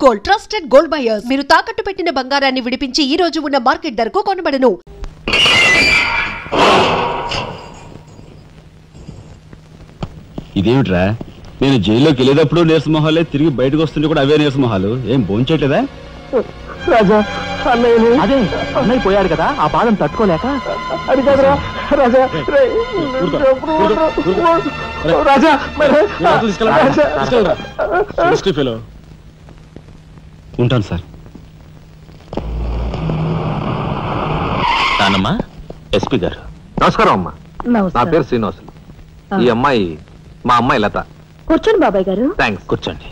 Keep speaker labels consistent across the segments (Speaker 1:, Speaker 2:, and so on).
Speaker 1: Gold, trusted gold buyers. మీరు తాకట్టు పెట్టిన బంగారాన్ని విడిపించి ఈ రోజు ఉన్న మార్కెట్ ధరకు కొనబడను.
Speaker 2: ఇదేమిట్రా, నేను జైల్లోకి వెళ్ళేటప్పుడు నీరసమొహాలే, తిరిగి బయటకు వస్తుంటే కూడా అవే నీరసమొహాలు. ఏం భోంచేయట్లేదా?
Speaker 3: రాజా, అదే అన్నయ్య పోయాడు కదా, ఆ బాధను తట్టుకోలేక. అది కాదురా రాజా, రాజా
Speaker 2: ఉంటాను సార్.
Speaker 4: నానమ్మా, ఎస్పీ గారు.
Speaker 5: నమస్కారం అమ్మా. నా పేరు శ్రీనివాసులు. ఈ అమ్మాయి మా అమ్మాయి లత.
Speaker 6: కూర్చోండి బాబాయ్ గారు.
Speaker 5: థ్యాంక్స్.
Speaker 4: కూర్చోండి.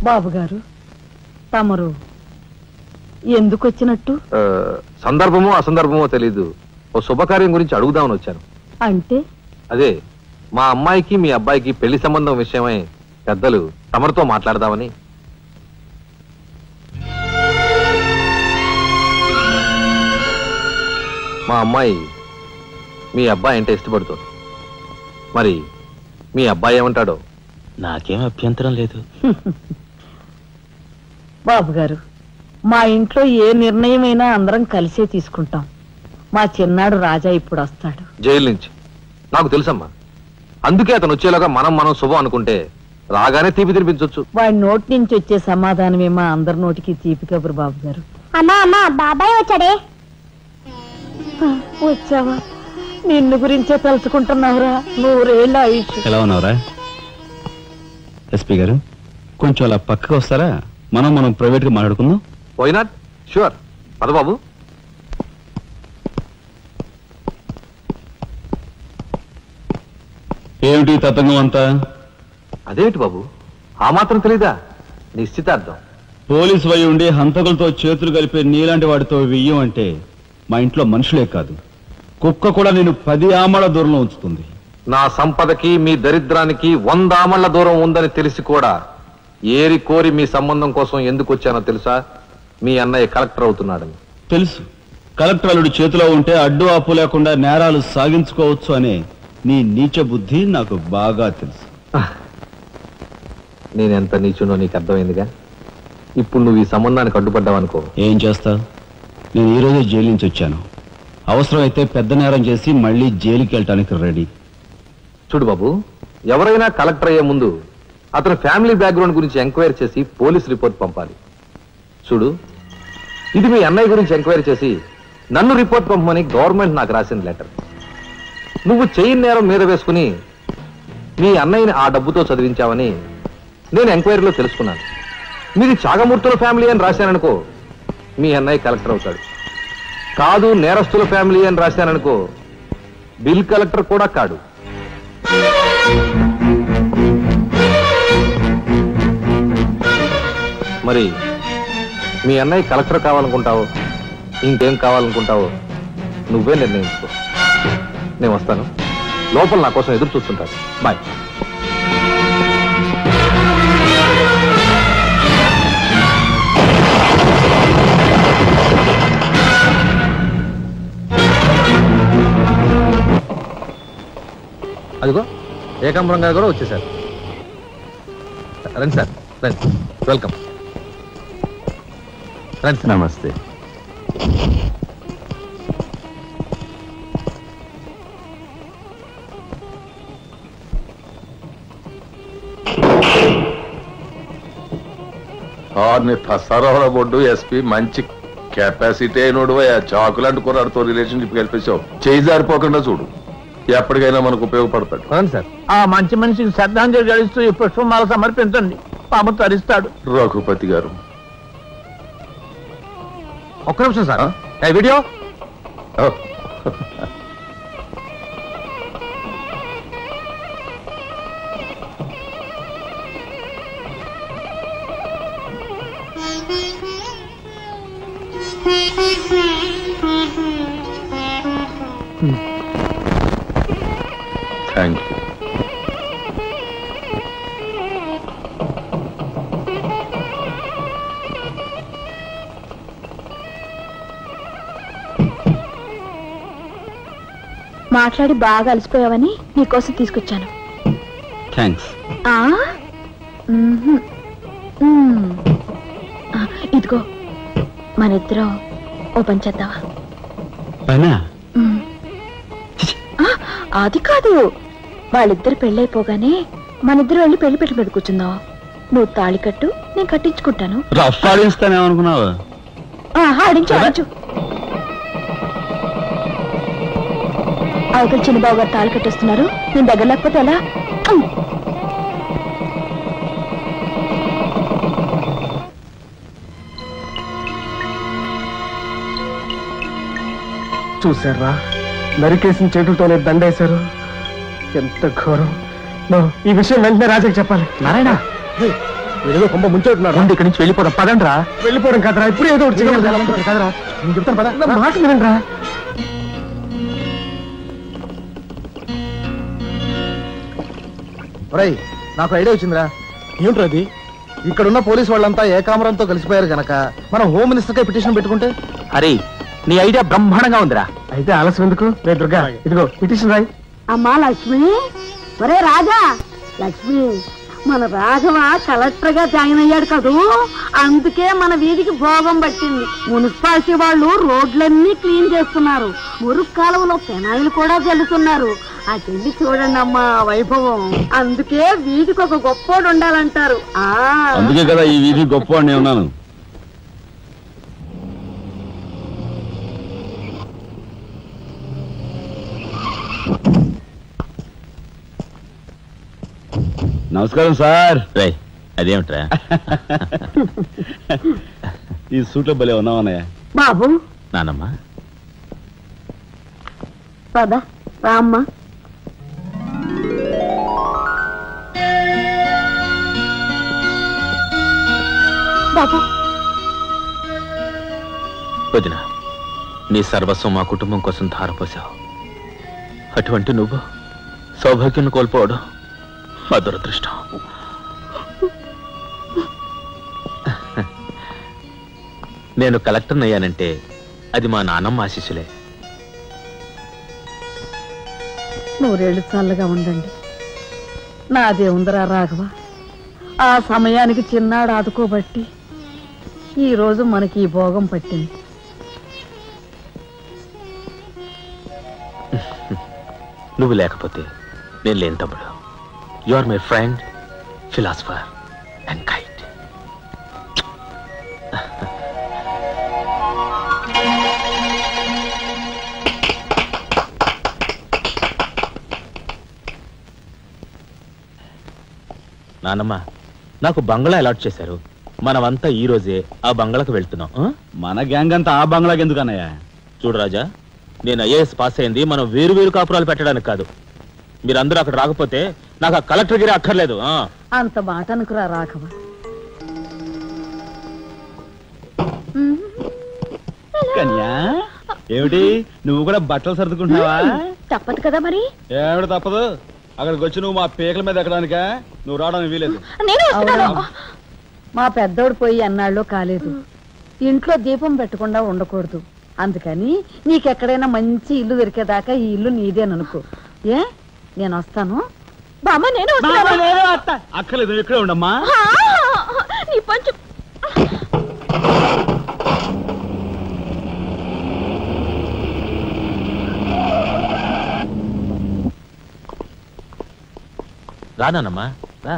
Speaker 6: బాబు గారు, తమరు ఎందుకు వచ్చినట్టు?
Speaker 5: సందర్భమో అసందర్భమో తెలీదు, ఓ శుభకార్యం గురించి అడుగుదామని వచ్చాను.
Speaker 6: అంటే
Speaker 5: అదే, మా అమ్మాయికి మీ అబ్బాయికి పెళ్లి సంబంధం విషయమై పెద్దలు తమరితో మాట్లాడదామని. మా అమ్మాయి మీ అబ్బాయి అంటే ఇష్టపడుతుంది. మరి మీ అబ్బాయి ఏమంటాడో?
Speaker 4: నాకేం అభ్యంతరం లేదు.
Speaker 6: బాబు గారు, మా ఇంట్లో ఏ నిర్ణయమైనా అందరం కలిసే తీసుకుంటాం. మా చిన్నాడు రాజా ఇప్పుడు వస్తాడు
Speaker 5: జైలు నుంచి. నాకు తెలుసమ్మా, అందుకే అతను వచ్చేలాగా మనం శుభం అనుకుంటే రాగానే తీపి తినిపించవచ్చు.
Speaker 6: వాడి నోటి నుంచి వచ్చే సమాధానమే మా అందరి నోటికి తీపి కబురు. బాబు గారు.
Speaker 7: అమ్మా బాబాయ్ వచ్చాడే.
Speaker 6: వచ్చావా? నిన్ను గురించే తలుచుకుంటున్నావురా. 100 ఏళ్ళ ఆయుష్.
Speaker 2: ఎలా ఉన్నావురా? ఎస్పీ గారు, కొంచెం అలా పక్కకు వస్తారా? మనం ప్రైవేట్ గా మాట్లాడుకుందాం.
Speaker 5: Why not? షూర్. పద బాబు.
Speaker 2: ఏమిటి తతంగం అంతా?
Speaker 5: అదేమిటి బాబు, ఆ మాత్రం తెలీదా? నిశ్చితార్థం.
Speaker 2: పోలీసు వై ఉండి హంతకులతో చేతులు కలిపే నీలాంటి వాడితో వెయ్యం అంటే మా ఇంట్లో మనుషులే కాదు, కుక్క కూడా నేను 10 ఆమళ్ల దూరంలో ఉంచుతుంది.
Speaker 5: నా సంపదకి మీ దరిద్రానికి 100 ఆమళ్ల దూరం ఉందని తెలిసి కూడా ఏరి కోరి మీ సంబంధం కోసం ఎందుకు వచ్చానో తెలుసా? మీ అన్నయ్య కలెక్టర్ అవుతున్నాడని.
Speaker 2: తెలుసు. కలెక్టర్ అల్లుడు చేతిలో ఉంటే అడ్డు ఆపు లేకుండా నేరాలు సాగించుకోవచ్చు అనే నీ నీచ బుద్ధి నాకు బాగా తెలుసు.
Speaker 5: నేనెంత నీచునో నీకు అర్థమైందిగా. ఇప్పుడు నువ్వు ఈ సంబంధానికి అడ్డుపడ్డావనుకో,
Speaker 2: ఏం చేస్తావు? నేను ఈ రోజే జైలు నుంచి వచ్చాను. అవసరమైతే పెద్ద నేరం చేసి మళ్ళీ జైలుకి వెళ్ళటానికి రెడీ.
Speaker 5: చూడు బాబు, ఎవరైనా కలెక్టర్ అయ్యే ముందు అతని ఫ్యామిలీ బ్యాక్గ్రౌండ్ గురించి ఎంక్వైరీ చేసి పోలీస్ రిపోర్ట్ పంపాలి. చూడు, ఇది మీ అన్నయ్య గురించి ఎంక్వైరీ చేసి నన్ను రిపోర్ట్ పంపమని గవర్నమెంట్ నాకు రాసిన లెటర్. నువ్వు చెయ్యి నేరం మీద వేసుకుని మీ అన్నయ్యని ఆ డబ్బుతో చదివించావని నేను ఎంక్వైరీలో తెలుసుకున్నాను. మీది చాగమూర్తుల ఫ్యామిలీ అని రాశాననుకో, మీ అన్నయ్య కలెక్టర్ అవుతాడు. కాదు, నేరస్తుల ఫ్యామిలీ అని రాశాననుకో, బిల్ కలెక్టర్ కూడా కాడు. మరి మీ అన్నయ్య కలెక్టర్ కావాలనుకుంటావో ఇంకేం కావాలనుకుంటావో నువ్వే నిర్ణయించుకో. నేను వస్తాను. లోపల నా కోసం ఎదురు చూస్తుంటాను. బాయ్. అదిగో ఏకాంబరం గారు కూడా వచ్చేసారు. రండి సార్, రండి. వెల్కమ్. రండి.
Speaker 4: నమస్తే.
Speaker 8: సరోవర బొడ్డు ఎస్పీ మంచి కెపాసిటీ అయినోడు. చాకులాంటి కుర్రాడితో రిలేషన్షిప్ కల్పించావు. చేయి జారిపోకుండా చూడు, ఎప్పటికైనా మనకు ఉపయోగపడతాడు.
Speaker 5: రండి సార్.
Speaker 3: ఆ మంచి మనిషికి శ్రద్ధాంజలి గడిస్తూ ఈ పుష్పమాల సమర్పించండి. పాము తరిస్తాడు.
Speaker 8: రఘుపతి గారు,
Speaker 5: ఒక్క నిమిషం సార్. Video
Speaker 8: thank you.
Speaker 7: మాట్లాడి బాగా అలసిపోయావని నీకోసం తీసుకొచ్చాను.
Speaker 2: థ్యాంక్స్.
Speaker 7: ఇదిగో మన ఇద్దరం ఓ పని చేద్దావా?
Speaker 2: పైనా?
Speaker 7: అది కాదు, వాళ్ళిద్దరు పెళ్ళైపోగానే మనిద్దరు వెళ్ళి పెళ్లి పెట్టు మీద కూర్చుందాం. నువ్వు తాళి కట్టు, నేను కట్టించుకుంటాను.
Speaker 2: రఫ్ ఆడిస్తానేమనుకున్నావు?
Speaker 7: ఆడించు ఆడించు. అవతల చిన్నబాబు గారు తాళి కట్టేస్తున్నారు, నేను దగ్గర లేకపోతే ఎలా?
Speaker 3: చూసారా, నరికేసిన చేతులతోనే దండేశారు. ఎంత ఘోరం. ఈ విషయం వెంటనే రాజాకి చెప్పాలి. నారాయణ, ఏదో కొంప ముంచెట్టున్నారు. ఇక్కడి నుంచి వెళ్ళిపోవడం. పదండ్రా. వెళ్ళిపోవడం కదరా, ఇప్పుడు ఏదో ఒకటి చేయాలి కదరా. నేను చెప్తాను పద, మాట వినండిరా. నాకు ఐడియా వచ్చిందిరా. ఏమిట్రా అది? ఇక్కడున్న పోలీసు వాళ్ళంతా ఏకామరంతో కలిసిపోయారు గనక మనం హోమ్ మినిస్టర్ కే పిటిషన్ పెట్టుకుంటే.
Speaker 4: అరే, నీ ఐడియా బ్రహ్మాండంగా ఉందిరా.
Speaker 3: అయితే ఆలస్యం ఎందుకు? రే దుర్గా, ఇదిగో పిటిషన్ రాయి.
Speaker 6: అమ్మా లక్ష్మి, ఒరే రాజా, లక్ష్మి, మన రాఘవ కలెక్టర్ గా జాయిన్ అయ్యాడు కదూ, అందుకే మన వీధికి భోగం పట్టింది. మున్సిపాలిటీ వాళ్ళు రోడ్లన్నీ క్లీన్ చేస్తున్నారు, మురుగు కాలువలో పెనాయిలు కూడా చల్లుతున్నారు. ఆ చెల్లి చూడండి అమ్మా వైభవం. అందుకే వీధికి ఒక గొప్పోడు ఉండాలంటారు.
Speaker 2: అందుకే కదా ఈ వీధి గొప్పవాడిని ఉన్నాను. నమస్కారం సార్.
Speaker 4: రై, అదేమిట్రా
Speaker 2: ఈ సూట్లో భలే ఉన్నావన్నయ్య.
Speaker 6: బాబు,
Speaker 4: నానమ్మా,
Speaker 6: పద రామ్మా. బాబు,
Speaker 4: వదిన, నీ సర్వస్వం మా కుటుంబం కోసం ధారపోసావు. అటువంటి నువ్వు సౌభాగ్యం కోల్పోవడం మా దురదృష్టం. నేను కలెక్టర్ అయ్యానంటే అది మా నాన్నమ్మ ఆశీస్సులే.
Speaker 6: నూరేళ్లు చల్లగా ఉండండి. నాదే ఉందరా రాఘవ, ఆ సమయానికి చిన్నాడు ఆదుకోబట్టి ఈ రోజు మనకి ఈ భోగం పట్టింది.
Speaker 4: నువ్వు లేకపోతే నేను లేని తమ్ముడు. You are my friend, philosopher and guide. నానమ్మ, నాకు బంగ్లా అలాట్ చేశారు. మనమంతా ఈ రోజే ఆ బంగ్లాకు వెళ్తున్నాం.
Speaker 2: మన గ్యాంగ్ అంతా ఆ బంగ్లాకి ఎందుకు అన్నయ్య?
Speaker 4: చూడు రాజా, నేను ఐఏఎస్ పాస్ అయింది మనం వేరు వేరు కాపురాలు పెట్టడానికి కాదు. మీరందరూ అక్కడ రాకపోతే నాకు ఆ కలెక్టర్ గిరి అక్కర్లేదు.
Speaker 6: అంత మాట అనుకురా రాఘవ.
Speaker 2: కన్యా, ఏమిటి నువ్వు కూడా బట్టలు సర్దుకుంటున్నావా?
Speaker 7: తప్పదు కదా మరి.
Speaker 2: ఏమిటి తప్పదు? అక్కడికి వచ్చి నువ్వు మా పీకల మీద ఎక్కడానికా? నువ్వు రావడానికి వీలేదు.
Speaker 6: మా పెద్దోడు పోయి అన్నాళ్ళు కాలేదు. ఇంట్లో దీపం పెట్టకుండా ఉండకూడదు. అందుకని నీకెక్కడైనా మంచి ఇల్లు దొరికేదాకా ఈ ఇల్లు నీదేననుకో. ఏ, నేను వస్తాను.
Speaker 7: బామ్మ, నేను
Speaker 2: అక్కర్లేదు, నువ్వు ఇక్కడే ఉండమ్మా.
Speaker 7: నీ పంచు.
Speaker 4: రానమ్మా, రా.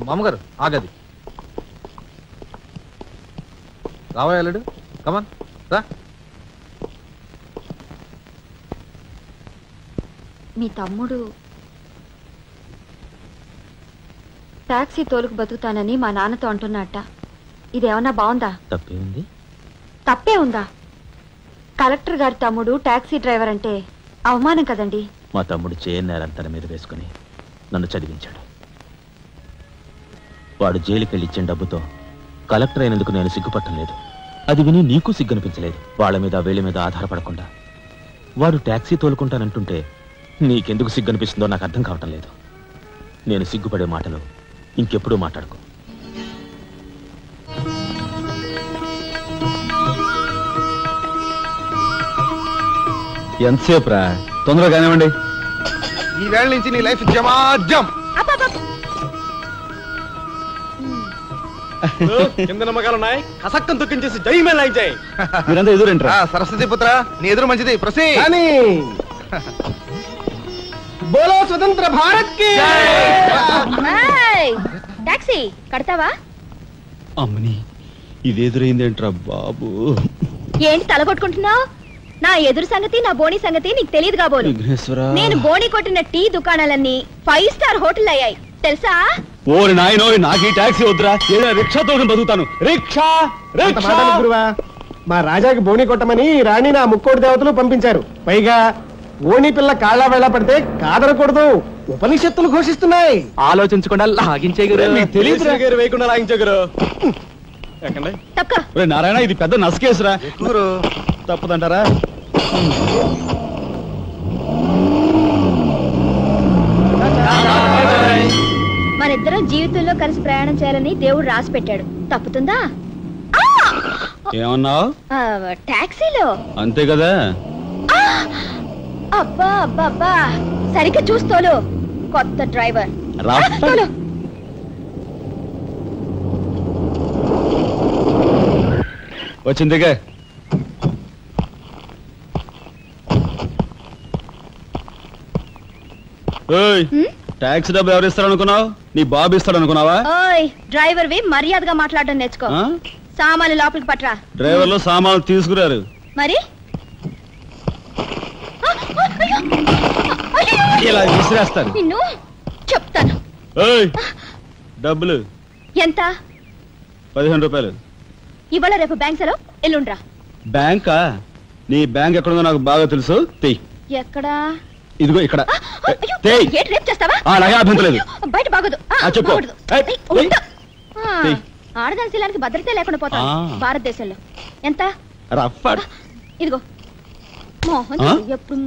Speaker 5: మామగారు ఆగది. రావాయలుడు, కమాన్ రా.
Speaker 7: మీ తమ్ముడు టాక్సీ తోలుకు బతుకుతానని మా నాన్నతో అంటున్నట్ట. ఇదేమన్నా బాగుందా?
Speaker 4: తప్పే ఉంది.
Speaker 7: తప్పే ఉందా? కలెక్టర్ గారి తమ్ముడు టాక్సీ డ్రైవర్ అంటే అవమానం కదండి.
Speaker 4: మా తమ్ముడు చేయన్నారని తన మీద వేసుకుని నన్ను చదివించాడు. వాడు జైలుకెళ్ళి ఇచ్చిన డబ్బుతో కలెక్టర్ అయినందుకు నేను సిగ్గుపట్టం లేదు. అది విని నీకు సిగ్గనిపించలేదు. వాళ్ళ మీద వీళ్ళ మీద ఆధారపడకుండా వాడు టాక్సీ తోలుకుంటానంటుంటే నీకెందుకు సిగ్గనిపిస్తుందో నాకు అర్థం కావటం లేదు. నేను సిగ్గుపడే మాటలు ఇంకెప్పుడూ మాట్లాడుకో.
Speaker 2: ఎంతసేపు రా? తొందరగా కానివ్వండి.
Speaker 3: ఈ వేళ నుంచి నీ లైఫ్ జమాజం. కింద నమ్మకాలున్నాయి. కసక్కం తొక్కించేసి జై మేళ జై.
Speaker 2: మీరంతా ఎదురేంట్రా?
Speaker 3: సరస్వతి పుత్ర, నీ ఎదురు మంచిది. ప్రసీ బోలో స్వతంత్ర భారత్ కి.
Speaker 7: టాక్సీ కడతావా?
Speaker 2: అమ్మని ఇదెదురైందేంట్రా బాబు?
Speaker 7: ఏంటి తలగొట్టుకుంటున్నావు? నా ఎదురు సంగతి, నా బోణి సంగతి నీకు తెలియదు కాబోలు. నేను బోణి కొట్టిన టీ దుకాణాలన్నీ 5 స్టార్ హోటల్ అయ్యాయి తెలుసా?
Speaker 2: ఓరి నాయనో, నాకు ఈ టాక్సీ వద్దురా. ఏదో రిక్షాతో బతుకుతాను. రిక్షా
Speaker 3: గురువా, మా రాజాకి బోణి కొట్టమని రాణి నా ముక్కోటి దేవతలు పంపించారు. పైగా ఓణి పిల్ల కాళ్ళ వేళ పడితే కాదనకూడదు, ఉపనిషత్తులు ఘోషిస్తున్నాయి.
Speaker 4: ఆలోచించకుండా లాగించే
Speaker 3: తెలియదు వేయకుండా లాగించగరు.
Speaker 2: నారాయణ, ఇది పెద్ద నసకేసురా. తప్పదంటారా?
Speaker 7: మనిద్దరం జీవితంలో కలిసి ప్రయాణం చేయాలని దేవుడు రాసి పెట్టాడు. తప్పుతుందా?
Speaker 2: ఏమన్నావు?
Speaker 7: టాక్సీలో.
Speaker 2: అంతే కదా.
Speaker 7: అబ్బా అబ్బా అబ్బా, సరిగ్గా చూస్తోలు. కొత్త డ్రైవర్.
Speaker 2: వచ్చిందిగా. టాక్సీ డబ్బు ఎవరు ఇస్తారు అనుకున్నావు? నీ బాబు ఇస్తాడు అనుకున్నావా?
Speaker 7: డ్రైవర్ వి మర్యాదగా మాట్లాడడం నేర్చుకో. సామాన్లు లోపలికి పట్రా.
Speaker 2: డ్రైవర్లు సామాన్లు తీసుకురారు.
Speaker 7: మరి
Speaker 2: ఇలా విసిరేస్తారు.
Speaker 7: నిన్ను చెప్తాను.
Speaker 2: డబ్బులు
Speaker 7: ఎంత?
Speaker 2: 15 రూపాయలు.
Speaker 7: ఇవాళ రేపు బ్యాంక్ సెలవు, ఎల్లుండ్రా.
Speaker 2: బ్యాంకా? నీ బ్యాంక్ ఎక్కడుందో నాకు బాగా తెలుసు. తెయ్.
Speaker 7: ఎక్కడా?
Speaker 2: ఇదిగో ఇక్కడ.
Speaker 7: రేపు చేస్తావా?
Speaker 2: అలాగే అభ్యంతరం లేదు.
Speaker 7: బయట బాగోదు.
Speaker 2: చెప్పు.
Speaker 7: ఆడదాని శీలానికి భద్రత లేకుండా పోతా భారతదేశంలో. ఎంత? ఇదిగో మోహన్ ఎప్పుడు.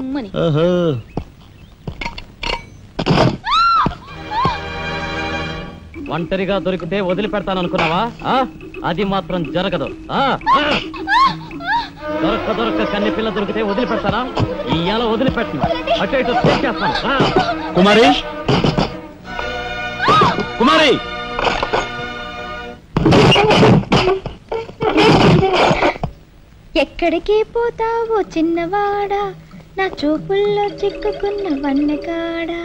Speaker 9: ఒంటరిగా దొరికితే వదిలిపెడతాను అనుకున్నావా? అది మాత్రం జరగదు. దొరక్క కన్ని పిల్ల దొరికితే వదిలిపెడతానా? ఇయ్యాల వదిలిపెట్టను. అటు ఇటు చేస్తాను.
Speaker 2: కుమారి, కుమారి,
Speaker 7: ఎక్కడికి పోతావో చిన్నవాడా, నా చూపుల్లో చిక్కుకున్న వన్నెకాడా.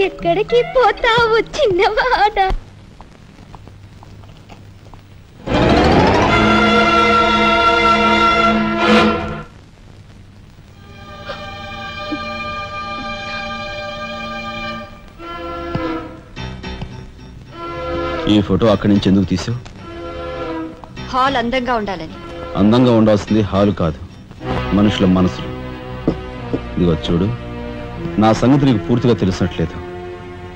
Speaker 7: ఎక్కడికి పోతావో చిన్నవాడా.
Speaker 2: ఈ ఫోటో అక్కడి నుంచి ఎందుకు తీసావు?
Speaker 7: హాల్ అందంగా ఉండాలని.
Speaker 2: అందంగా ఉండాల్సింది హాలు కాదు, మనుషుల మనసులు. ఇదిగో చూడు, నా సంగతి నీకు పూర్తిగా తెలిసినట్లేదు.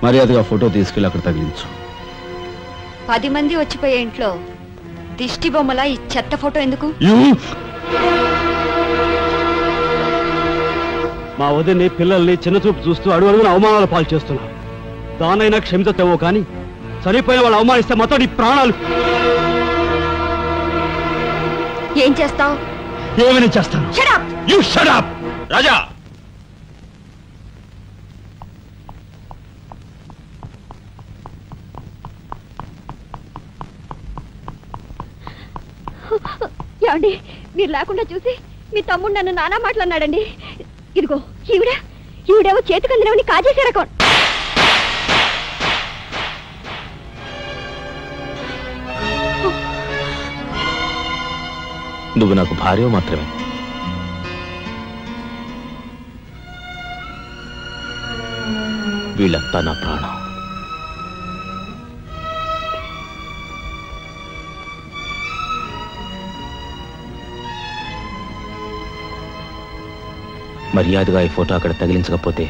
Speaker 2: మర్యాదగా ఫోటో తీసుకెళ్ళి అక్కడ తగిలించు.
Speaker 7: 10 మంది వచ్చిపోయే ఇంట్లో దిష్టి బొమ్మలా ఈ చెత్త ఫోటో ఎందుకు?
Speaker 9: మా వదిని పిల్లల్ని చిన్నచూపు చూస్తూ అడుగున అవమానాలు పాలు చేస్తున్నావు. దానైనా క్షమితేవో కానీ చనిపోయిన వాళ్ళు అవమానిస్తే మొత్తం నీ ప్రాణాలు.
Speaker 7: ఏం చేస్తావు?
Speaker 2: ఏమైనా చేస్తాను. రాజా,
Speaker 7: ఏమండి, మీరు లేకుండా చూసి మీ తమ్ముడు నన్ను నానా మాట్లాడినాడండి. ఇదిగో ఈవిడేవో చేతికి అందినవని కాజేసే రకం.
Speaker 4: నువ్వు నాకు భార్య మాత్రమే. వీళ్ళంతా నా ప్రాణం. మర్యాదగా ఈ ఫోటో అక్కడ తగిలించకపోతే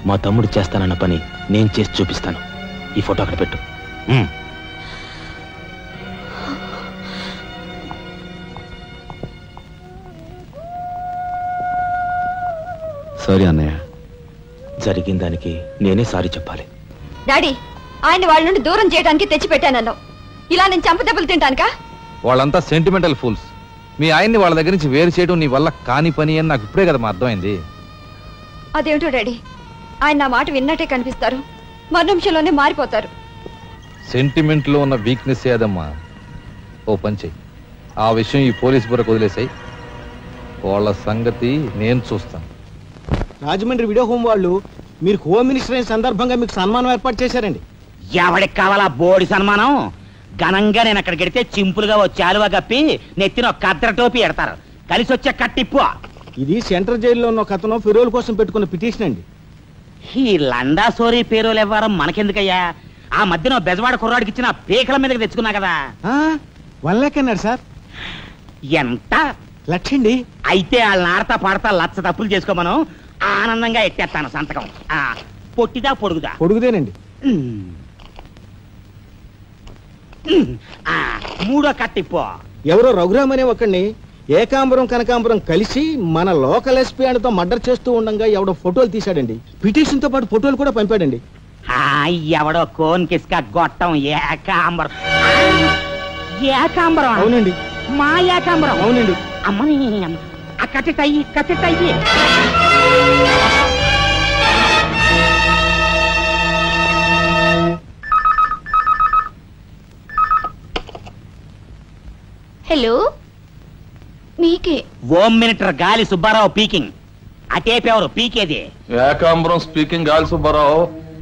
Speaker 4: మా తమ్ముడు చేస్తానన్న పని నేను చేసి చూపిస్తాను. ఈ ఫోటో అక్కడ పెట్టు.
Speaker 2: సారీ అన్నయ్య.
Speaker 4: జరిగిన దానికి నేనే సారీ చెప్పాలి.
Speaker 7: డాడీ, ఆయన వాళ్ళ నుండి దూరం చేయడానికి తెచ్చిపెట్టానన్నావు. ఇలా నేను చంపదెబ్బలు తింటానుకా?
Speaker 5: వాళ్ళంతా సెంటిమెంటల్ ఫూల్స్. మీ ఆయన్ని వాళ్ళ దగ్గర నుంచి వేరు చేయడం నీ వల్ల కాని పని అని నాకు ఇప్పుడే కదమ్మా అర్థమైంది.
Speaker 7: అదేమిటో డాడీ, ఆయన నా మాట విన్నట్టే కనిపిస్తారు, మరు నిమిషంలోనే మారిపోతారు.
Speaker 5: సెంటిమెంట్ లో ఉన్న వీక్నెస్ ఏదమ్మా. ఓ పని చెయ్యి, ఆ విషయం ఈ పోలీస్ బుర్రకు వదిలేసాయి. వాళ్ళ సంగతి నేను చూస్తాను.
Speaker 3: రాజమండ్రి వీడియో హోమ్ వాళ్ళు మీరు హోమ్ మినిస్టర్ అయిన సందర్భంగా మీకు సన్మానం ఏర్పాటు చేశారండి.
Speaker 10: ఎవడికి కావాలా బోడి సన్మానం? ఘనంగా నేను అక్కడికి వెడితే చింపులుగా ఓ చాలువా కప్పి నెత్తిన ఒక కద్దర టోపీ ఎడతారు. కలిసి వచ్చే కట్టిప్పు.
Speaker 3: ఇది సెంట్రల్ జైల్లో ఉన్న ఒక అతను ఫిరోల్ కోసం పెట్టుకున్న పిటిషన్ అండి.
Speaker 10: ఈ లండా సోరీ పేరోలు ఇవ్వడం మనకెందుకయ్యా? ఆ మధ్యన బెజవాడ కుర్రాడికి ఇచ్చిన పీకల మీదకి తెచ్చుకున్నా కదా.
Speaker 3: 1 lakh అన్నాడు సార్.
Speaker 10: ఎంత?
Speaker 3: 1 lakh అండి.
Speaker 10: అయితే వాళ్ళని ఆడతా పాడతా లచ్చ తప్పులు చేసుకోమను, ఆనందంగా ఎట్టేస్తాను సంతకం. పొట్టిదా పొడుగుదా?
Speaker 3: పొడుగుదేనండి.
Speaker 10: మూడో కట్టిప్పు.
Speaker 3: ఎవరో రఘురామ్ అనే ఒకడిని ఏకాంబరం కనకాంబరం కలిసి మన లోకల్ ఎస్పీ అండ్తో మర్డర్ చేస్తూ ఉండగా ఎవడో ఫోటోలు తీశాడండి. పిటిషన్ తో పాటు ఫోటోలు కూడా పంపాడండి.
Speaker 10: ఎవడో కోన్ కిస్క గొట్టం ఏకాంబరం. ఏకాంబరం?
Speaker 3: అవునండి.
Speaker 10: మా ఏకాంబరం?
Speaker 3: అవునండి.
Speaker 10: అమ్మని కట్టెట్టయ్యి కట్టెట్టయ్యి.
Speaker 7: హలో, మీకే.
Speaker 10: హోమ్ మినిస్టర్ గాలి సుబ్బారావు పీకింగ్. అటేపెవరు పీకేది?
Speaker 8: ఏకాంబరం స్పీకింగ్. గాలి సుబ్బారావు,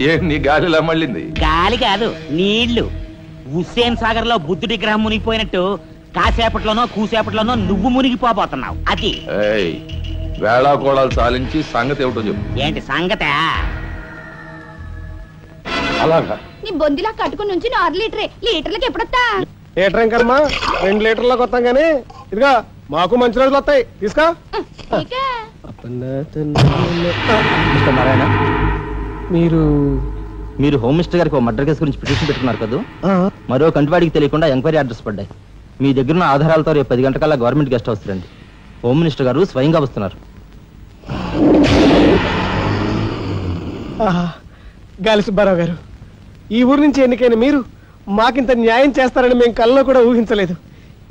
Speaker 8: ఏంటి నీ గాలిలా మళ్ళింది?
Speaker 10: గాలి కాదు, నీళ్లు. హుస్సేన్ సాగర్ లో బుద్ధుడి గ్రహం మునిగిపోయినట్టు కాసేపట్లోనో కూసేపట్లోనో నువ్వు మునిగిపోబోతున్నావు. అది
Speaker 8: వేళాకోళాలు చాలించి సంగతి ఏమిటో చెప్పు.
Speaker 10: ఏంటి సంగత?
Speaker 8: అలాగా
Speaker 7: నీ బొందిలా కట్టుకుని నుంచి 6 లీటరే. లీటర్లకి ఎప్పుడొస్తా?
Speaker 3: లీటర్ కర్మ 2 లీటర్లకు వస్తాం గానీ ఇదిగా మాకు మంచి రోజులు వస్తాయి. తీసుకో.
Speaker 11: నారాయణ, మీరు హోమ్ మినిస్టర్ గారికి ఒక మర్డర్ కేసు గురించి పిటిషన్ పెట్టుకున్నారు కదా. మరో కంటివాడికి తెలియకుండా ఎంక్వైరీ అడ్రస్ పడ్డాయి. మీ దగ్గర ఉన్న ఆధారాలతో రేపు 10 గంటకల్లా గవర్నమెంట్ గెస్ట్ హౌస్ రండి. హోమ్ మినిస్టర్ గారు స్వయంగా వస్తున్నారు.
Speaker 3: గాలి సుబ్బారావు గారు, ఈ ఊరు నుంచి ఎన్నికైన మీరు మాకింత న్యాయం చేస్తారని మేము కల్లో కూడా ఊహించలేదు.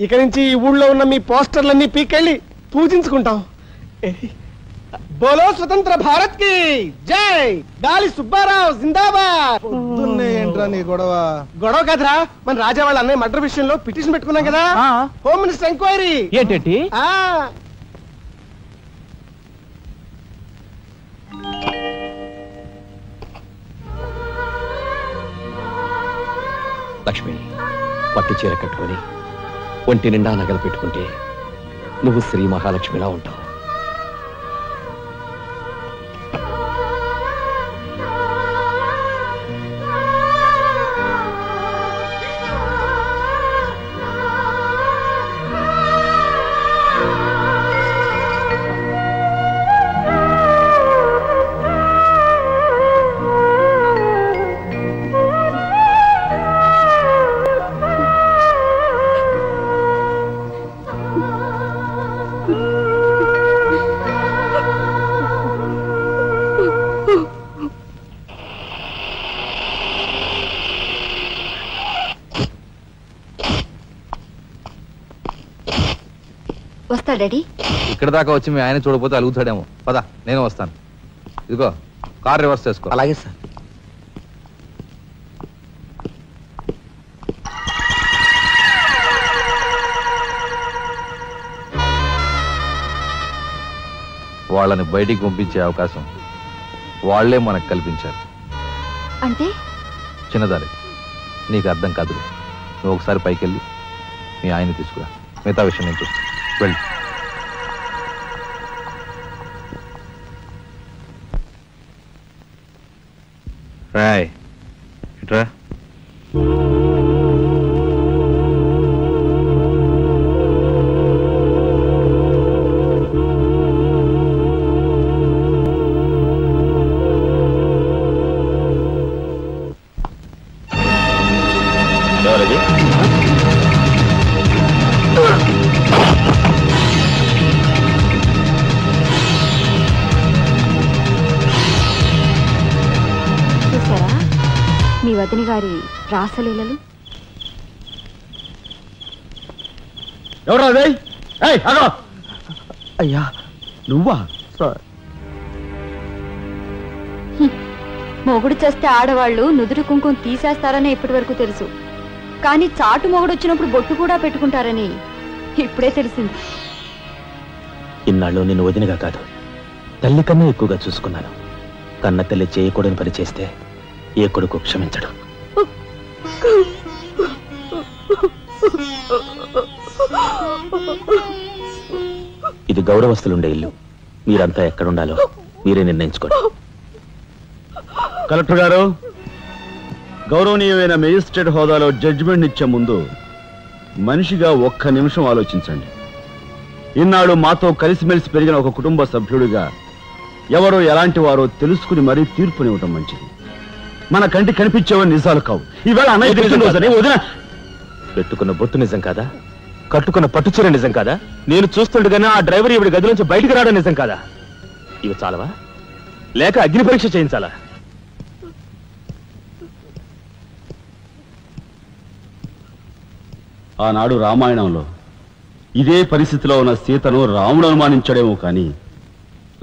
Speaker 3: ఇక నుంచి ఈ ఊళ్ళో ఉన్న మీ పోస్టర్లన్నీ పీకెళ్ళి పూజించుకుంటాం. బోలో స్వతంత్ర భారత్ కి జై. గాలి సుబ్బారావు జిందాబాద్.
Speaker 12: ఏంట్రా నీ గొడవ?
Speaker 3: గొడవ కాదురా, మన రాజా వాళ్ళ అన్నయ్య మర్డర్ విషయంలో పిటిషన్ పెట్టుకున్నాం కదా. Home minister enquiry.
Speaker 11: ఏంటి?
Speaker 13: లక్ష్మి, పట్టు చీర కట్టుకొని ఒంటి నిండా నగలు పెట్టుకుంటే నువ్వు శ్రీ మహాలక్ష్మిలా ఉంటావు.
Speaker 7: వస్తా డాడీ.
Speaker 5: ఇక్కడ దాకా వచ్చి మీ ఆయన చూడకపోతే అలుగుతాడేమో. పద, నేను వస్తాను. ఇదిగో కార్ రివర్స్ చేసుకో.
Speaker 13: అలాగే సార్.
Speaker 5: వాళ్ళని బయటికి పంపించే అవకాశం వాళ్లే మనకు కల్పించారు.
Speaker 7: అంటే
Speaker 5: చిన్నదారి, నీకు అర్థం కాదు. నువ్వు ఒకసారి పైకి వెళ్ళి మీ ఆయన్ని తీసుకురా. మిగతా విషయం నేను చూస్తాను. వెళ్ళి రాయ్ ఇట్రా.
Speaker 4: ఎవరది?
Speaker 7: చూసారా మీ వదిన గారి రాసలీలలు?
Speaker 3: ఎవరు అదే? అయ్యా
Speaker 2: నువ్వా?
Speaker 3: సార్
Speaker 7: మొగుడు చేస్తే ఆడవాళ్ళు నుదురు కుంకుమ తీసేస్తారని ఇప్పటి వరకు తెలుసు, కానీ చాటు మొగుడు వచ్చినప్పుడు బొట్టు కూడా పెట్టుకుంటారని ఇప్పుడే తెలిసింది.
Speaker 4: ఇన్నాళ్ళు నిన్ను వదినగా కాదు, తల్లి కన్నా ఎక్కువగా చూసుకున్నాను. కన్న తల్లి చేయకూడని పని చేస్తే ఏ కొడుకు క్షమించడు. ఇది గౌరవస్తులుండే ఇల్లు. మీరంతా ఎక్కడుండాలో మీరే నిర్ణయించుకోండి.
Speaker 2: కలెక్టర్ గారు, గౌరవనీయమైన మేజిస్ట్రేట్ హోదాలో జడ్జిమెంట్ ఇచ్చే ముందు మనిషిగా ఒక్క నిమిషం ఆలోచించండి. ఇన్నాళ్ళు మాతో కలిసిమెలిసి పెరిగిన ఒక కుటుంబ సభ్యుడిగా ఎవరో ఎలాంటి వారో తెలుసుకుని మరీ తీర్పునివ్వటం మంచిది. మన కంటి కనిపించేవని నిజాలు కావు. ఈవేళ అన్నయ్య తెలిసిన వదిన
Speaker 4: పెట్టుకున్న బొట్టు నిజం కాదా? కట్టుకున్న పట్టుచీర నిజం కాదా? నేను చూస్తుండగానే ఆ డ్రైవర్ ఇవిడి గదిలోంచి బయటికి రావడం నిజం కాదా? ఇవి చాలవా, లేక అగ్ని పరీక్ష చేయించాలా?
Speaker 2: ఆనాడు రామాయణంలో ఇదే పరిస్థితిలో ఉన్న సీతను రాముడు అనుమానించాడేమో కానీ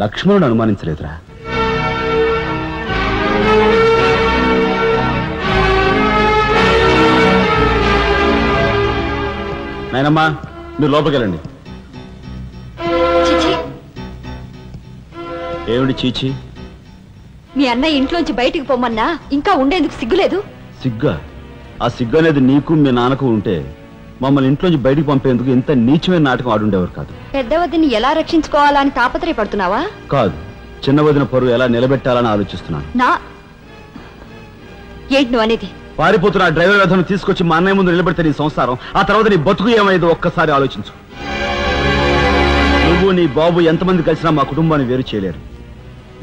Speaker 2: లక్ష్మణుడు అనుమానించలేదురా. నాయనమ్మా, మీరు లోపలికెళ్ళండి. ఏమిటి చీచి?
Speaker 7: మీ అన్నయ్య ఇంట్లోంచి బయటికి పొమ్మన్నా ఇంకా ఉండేందుకు సిగ్గులేదు?
Speaker 2: సిగ్గా? ఆ సిగ్గు అనేది నీకు మీ నాన్నకు ఉంటే మమ్మల్ని ఇంట్లోంచి బయటికి పంపేందుకు ఇంత నీచమైన నాటకం ఆడుండేవారు కాదు.
Speaker 7: పెద్ద వదిని ఎలా రక్షించుకోవాలా అని తాపత్రయపడుతున్నావా?
Speaker 2: కాదు, చిన్న వదిన పరువు ఎలా నిలబెట్టాలని ఆలోచిస్తున్నాను.
Speaker 7: ఏంటి నువ్వు అనేది?
Speaker 2: పారిపోతున్న డ్రైవర్ వ్యధను తీసుకొచ్చి మా అన్నయ్య ముందు నిలబెడితే నీ సంసారం, ఆ తర్వాత నీ బతుకు ఏమైందో ఒక్కసారి ఆలోచించు. నువ్వు నీ బాబు ఎంతమంది కలిసినా మా కుటుంబాన్ని వేరు చేయలేరు.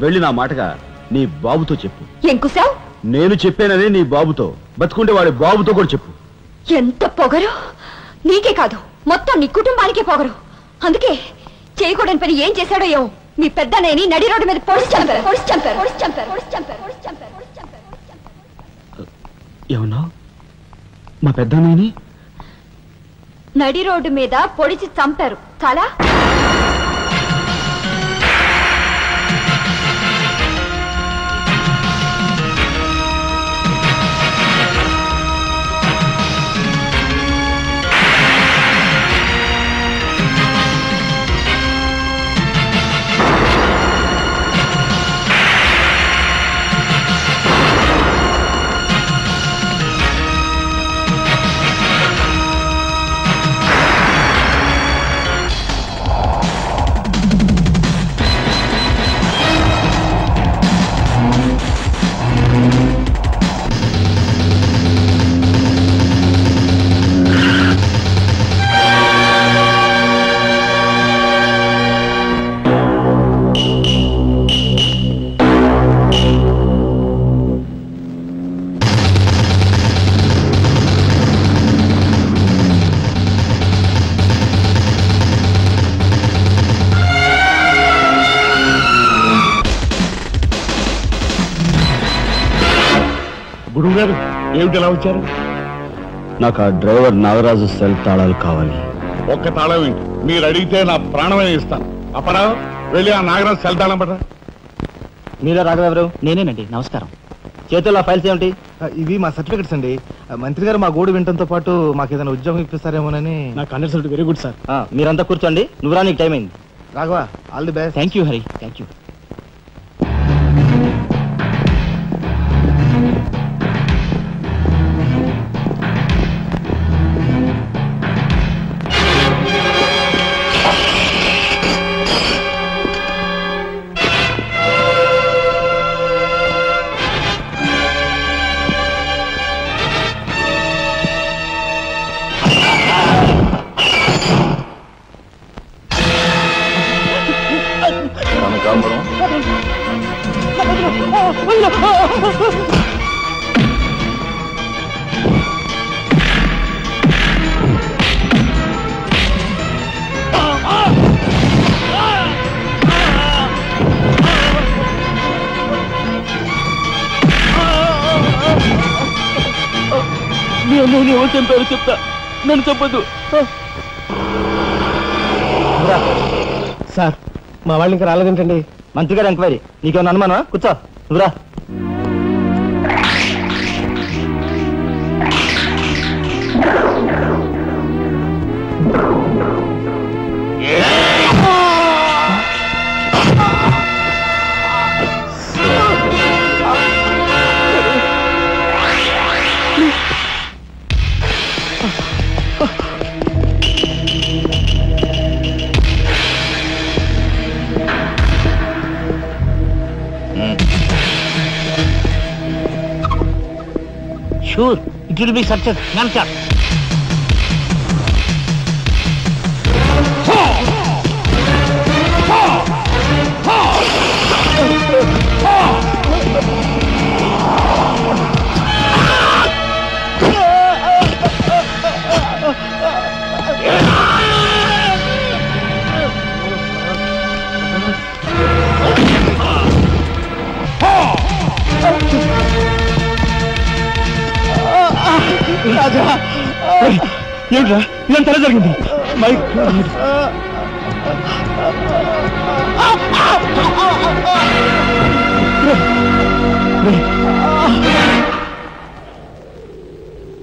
Speaker 2: వెళ్ళి నా మాటగా నీ బాబుతో చెప్పు.
Speaker 7: ఎంకుసావ్?
Speaker 2: నేను చెప్పానని నీ బాబుతో, బతుకుంటే వాడి బాబుతో కూడా చెప్పు.
Speaker 7: ఎంత పొగరు! నీకే కాదు, మొత్తం నీ కుటుంబానికే పొగరు. అందుకే చేయకూడని పని ఏం చేశాడో ఏమో మీ పెద్దనేని నడి రోడ్డు మీద పొడిచి చంపారు.
Speaker 2: ఏమన్నా? మా పెద్దనేని
Speaker 7: నడి రోడ్డు మీద పొడిచి చంపారు. చాలా
Speaker 9: గురువు గారు ఏమిటి ఎలా వచ్చారు?
Speaker 2: నాకు ఆ డ్రైవర్ నాగరాజు సెల్ తాళాలు కావాలి.
Speaker 9: ఒక్క తాళం ఏంటి, మీరు అడిగితే నా ప్రాణమే ఇస్తాను. అప్పరా వెళ్ళి ఆ నాగరాజు సెల్ తాళం పడరా.
Speaker 11: మీరా రాఘవెవరు? నేనేనండి. నమస్కారం. చేతుల్లో ఫైల్స్ ఏమిటి?
Speaker 3: ఇవి మా సర్టిఫికెట్స్ అండి. మంత్రి గారు మా గోడు వినటంతో పాటు మాకు ఏదైనా ఉద్యోగం ఇప్పిస్తారేమోనని.
Speaker 9: నా కండక్ట్ వెరీ గుడ్ సార్.
Speaker 11: మీరంతా కూర్చోండి. నువ్వురా, నీకు టైం అయింది.
Speaker 3: Raghava, all the best.
Speaker 11: Thank you Hari, thank you.
Speaker 4: ఎవరు చంపారో చెప్తా, నన్ను చెప్పద్దు.
Speaker 3: సార్ మా వాళ్ళు ఇంకా రాలేదేంటండి?
Speaker 11: మంత్రి గారు ఎంక్వైరీ. నీకేమన్నా అనుమానమా? కూర్చో, నువ్వురా.
Speaker 10: Sure, it will be success, Namcha.
Speaker 3: రాజా, ఏమిట్రా ఇదంతా ఎలా జరిగింది? మైక్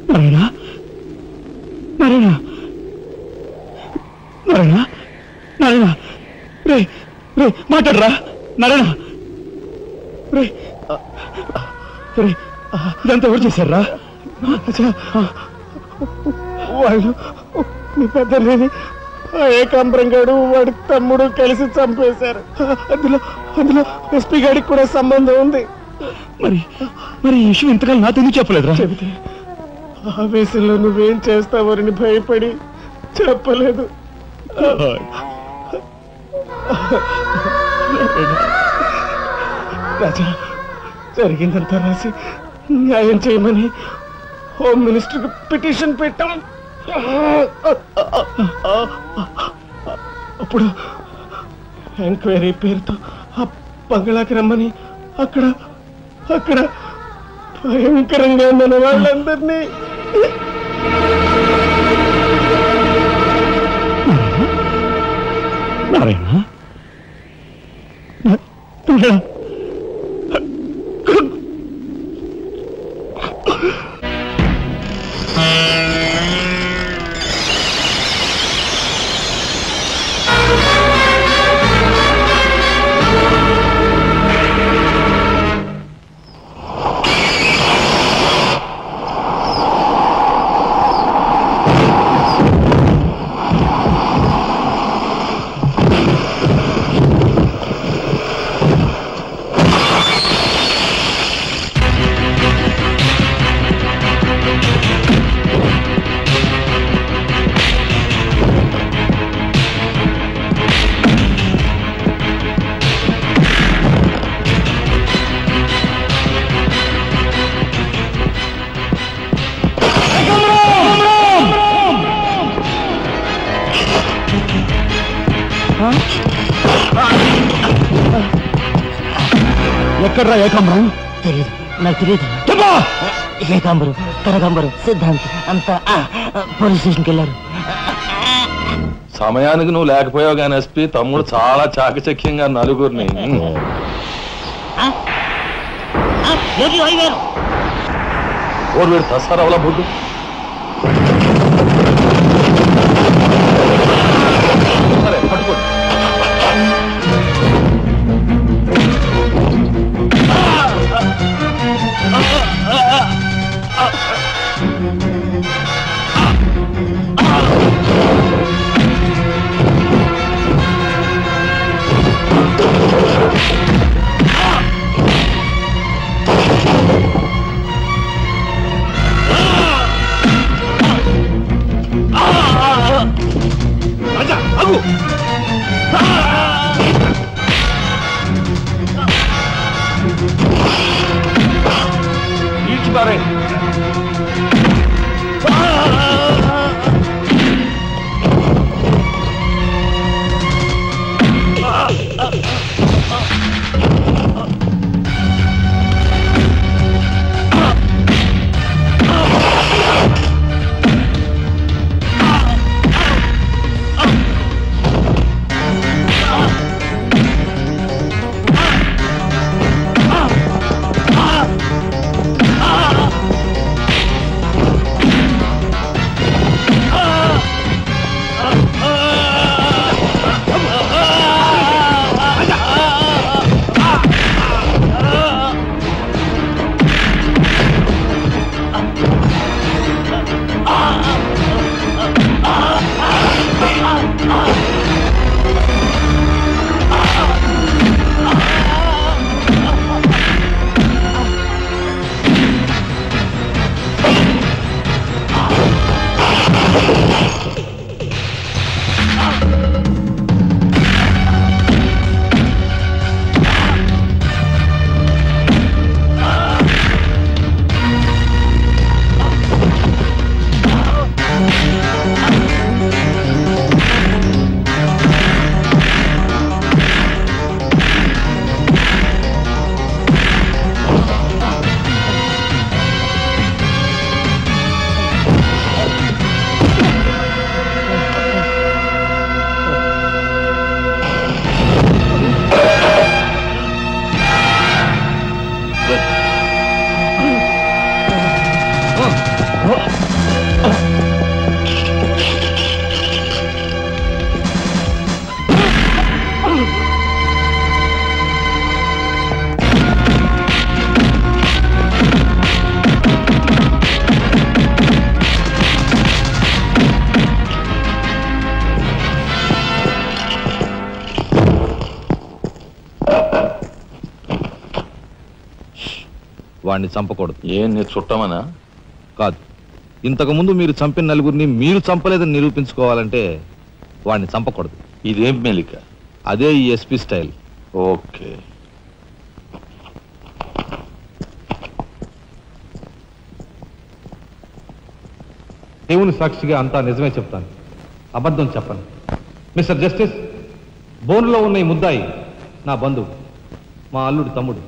Speaker 3: నారాయణ, నారాయణ, నారాయణ, నారాయణ, రే రే మాట్లాడరా నారాయణ, రే రే ఇదంతా ఎవరు చేశారా? వాళ్ళు మీ పెద్దలేని ఏకాంబరం గారు వాడి తమ్ముడు కలిసి చంపేశారు. అందులో అందులో ఎస్పీ గారికి కూడా సంబంధం ఉంది. మరి మరి ఈ విషయం ఇంతకాలం నాతో ఎందుకు చెప్పలేదురా? చెబితే ఆవేశంలో నువ్వేం చేస్తావని భయపడి చెప్పలేదు. రాజా, జరిగిందంతా రాసి న్యాయం చేయమని హోమ్ మినిస్టర్కి పిటిషన్ పెట్టాం. అప్పుడు ఎంక్వైరీ పేరుతో ఆ బంగ్లాకి రమ్మని అక్కడ అక్కడ భయంకరంగా మన వాళ్ళందరినీ నారాయణ ఎక్కడ్రా ఏకాంబరం?
Speaker 14: తెలియదు, నాకు తెలియదు. ఏకాంబరం, కనకాంబరం, సిద్ధాంత్ అంతా పోలీస్ స్టేషన్కి వెళ్ళారు.
Speaker 8: సమయానికి నువ్వు లేకపోయావు కానీ ఎస్పీ తమ్ముడు చాలా చాకచక్యంగా నలుగురిని ఓరు వీడు తసారవలా బొడ్డు సరే పట్టుకోండి.
Speaker 5: వాడిని చంపకూడదు.
Speaker 8: ఏం నీ చుట్టమనా?
Speaker 5: కాదు, ఇంతకు ముందు మీరు చంపిన నలుగురిని మీరు చంపలేదని నిరూపించుకోవాలంటే వాడిని చంపకూడదు.
Speaker 8: ఇదేం మెలిక?
Speaker 5: అదే ఈ ఎస్పీ స్టైల్.
Speaker 8: ఓకే.
Speaker 5: దేవుని సాక్షిగా అంతా నిజమే చెప్తాను, అబద్ధం చెప్పను. మిస్టర్ జస్టిస్, బోన్లో ఉన్న ఈ ముద్దాయి నా బంధువు, మా అల్లుడు తమ్ముడు.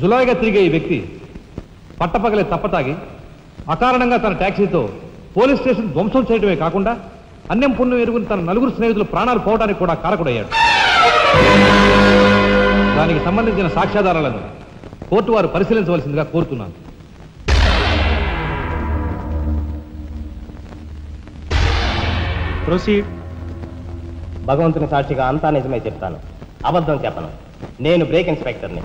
Speaker 5: జులాయిగా తిరిగే ఈ వ్యక్తి పట్టపగలే తప్పతాగి అకారణంగా తన ట్యాక్సీతో పోలీస్ స్టేషన్ ధ్వంసం చేయడమే కాకుండా అన్యం పుణ్యం ఎరుగుని తన నలుగురు స్నేహితులు ప్రాణాలు పోవడానికి కూడా కారకుడయ్యాడు. దానికి సంబంధించిన సాక్ష్యాధారాలను కోర్టు వారు పరిశీలించవలసిందిగా కోరుతున్నాను.
Speaker 3: ప్రొసీడ్.
Speaker 11: భగవంతుని సాక్షిగా అంతా నిజమే చెప్తాను, అబద్ధం చెప్పను. నేను బ్రేక్ ఇన్స్పెక్టర్ని.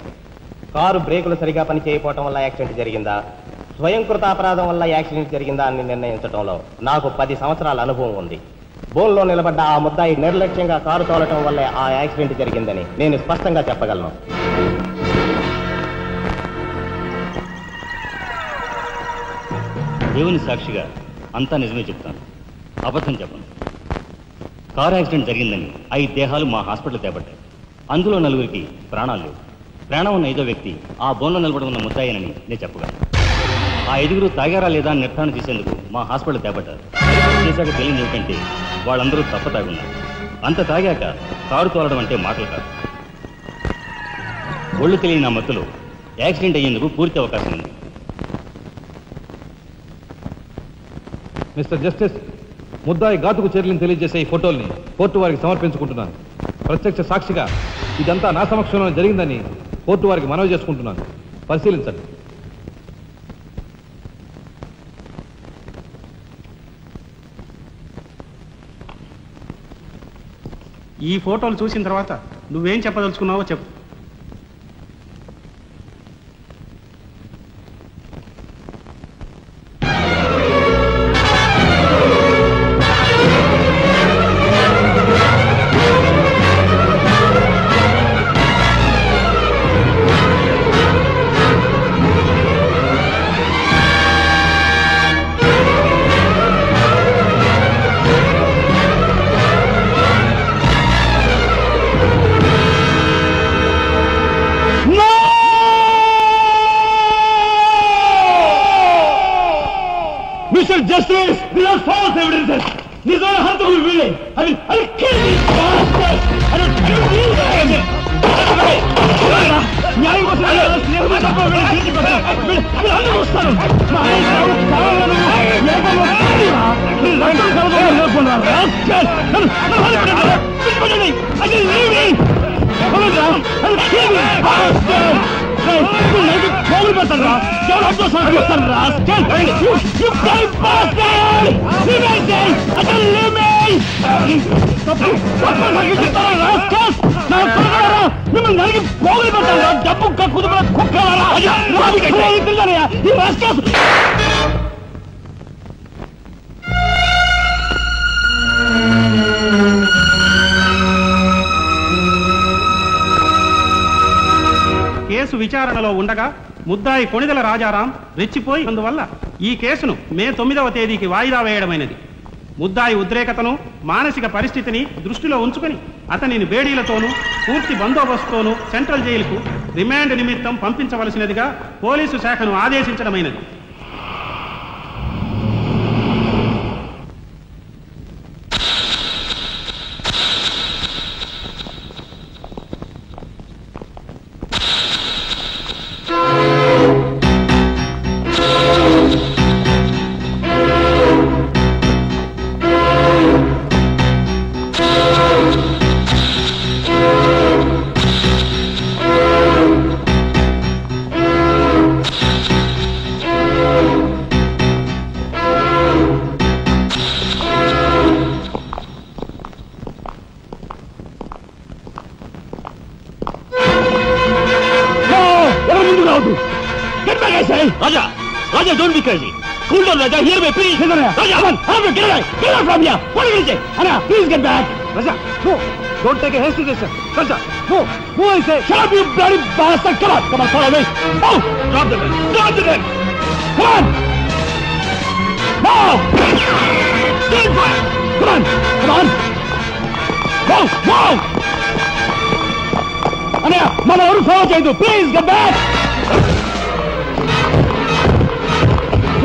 Speaker 11: కారు బ్రేకులు సరిగా పని చేయకపోవటం వల్ల యాక్సిడెంట్ జరిగిందా, స్వయంకృత అపరాధం వల్ల యాక్సిడెంట్ జరిగిందా అని నిర్ణయించడంలో నాకు 10 సంవత్సరాల అనుభవం ఉంది. బోన్లో నిలబడ్డ ఆ ముద్దాయి నిర్లక్ష్యంగా కారు తోలటం వల్లే ఆ యాక్సిడెంట్ జరిగిందని నేను స్పష్టంగా చెప్పగలను.
Speaker 15: దేవుని సాక్షిగా అంతా నిజమే చెప్తాను, అబద్ధం చెప్పను. కారు యాక్సిడెంట్ జరిగిందని 5 దేహాలు మా హాస్పిటల్ తేబడ్డాయి. అందులో 4గురికి ప్రాణాలు లేవు. ప్రాణం ఉన్న 5వ వ్యక్తి ఆ బోన్లో నిలబడి ఉన్న ముద్దాయనని నేను చెప్పగలను. ఆ 5గురు తాగారా లేదా అని నిర్ధారణ చేసేందుకు మా హాస్పిటల్ తేబడ్డారు. చేశాక తెలియదు ఏమిటంటే వాళ్ళందరూ తప్ప తాగున్నారు. అంత తాగాక కారు తోలడం అంటే మాటలు కాదు. ఒళ్ళు తెలియని ఆ మత్తులో యాక్సిడెంట్ అయ్యేందుకు పూర్తి అవకాశం ఉంది.
Speaker 5: మిస్టర్ జస్టిస్, ముద్దాయి ఘాతుకు చర్యలను తెలియజేసే ఈ ఫోటోల్ని కోర్టు వారికి సమర్పించుకుంటున్నాను. ప్రత్యక్ష సాక్షిగా ఇదంతా నా సమక్షంలో జరిగిందని కోర్టు వారికి మనవి చేసుకుంటున్నాను. పరిశీలించండి.
Speaker 3: ఈ ఫోటోలు చూసిన తర్వాత నువ్వేం చెప్పదలుచుకున్నావో చెప్పు.
Speaker 9: Justice! These are false evidences! These are harmful willing! I'll kill these bastards! I don't need them! న్యాయం కోసం వస్తాను. పోగులు పెడతారా? ఎవరు సంస్కరిస్తాను మిమ్మల్ని నలిగి పోగులు పెడతారా? డబ్బు కుదుపుల కుక్కలారా? ఈ రాష్ట్ర కేసు విచారణలో ఉండగా ముద్దాయి కొణిదెల రాజారాం రెచ్చిపోయి అందువల్ల ఈ కేసును మే 9వ తేదీకి వాయిదా వేయడమైనది. ముద్దాయి ఉద్రేకతను మానసిక పరిస్థితిని దృష్టిలో ఉంచుకొని అతనిని బేడీలతోనూ పూర్తి బందోబస్తుతోనూ సెంట్రల్ జైలుకు రిమాండ్ నిమిత్తం పంపించవలసినదిగా పోలీసు శాఖను ఆదేశించడమైనది.
Speaker 15: Raja! Raja, don't be crazy! Cool down, Raja! Hear me, please! Raja, come on! Get away! Get out from here! What are you going to say? Anna, please get back! Raja, no!
Speaker 3: Don't take a hasty decision. Soldier, move. Move, I say. Shut up, you bloody bastard. Come on. Come on, follow me. Move. Drop the gun. Drop the gun. Come on. Move. Stand fire. Come on. Come on. Move. Move. Anaya, mana oru follow cheyidu. Please, get back.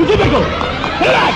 Speaker 3: Ujibeko. Get back.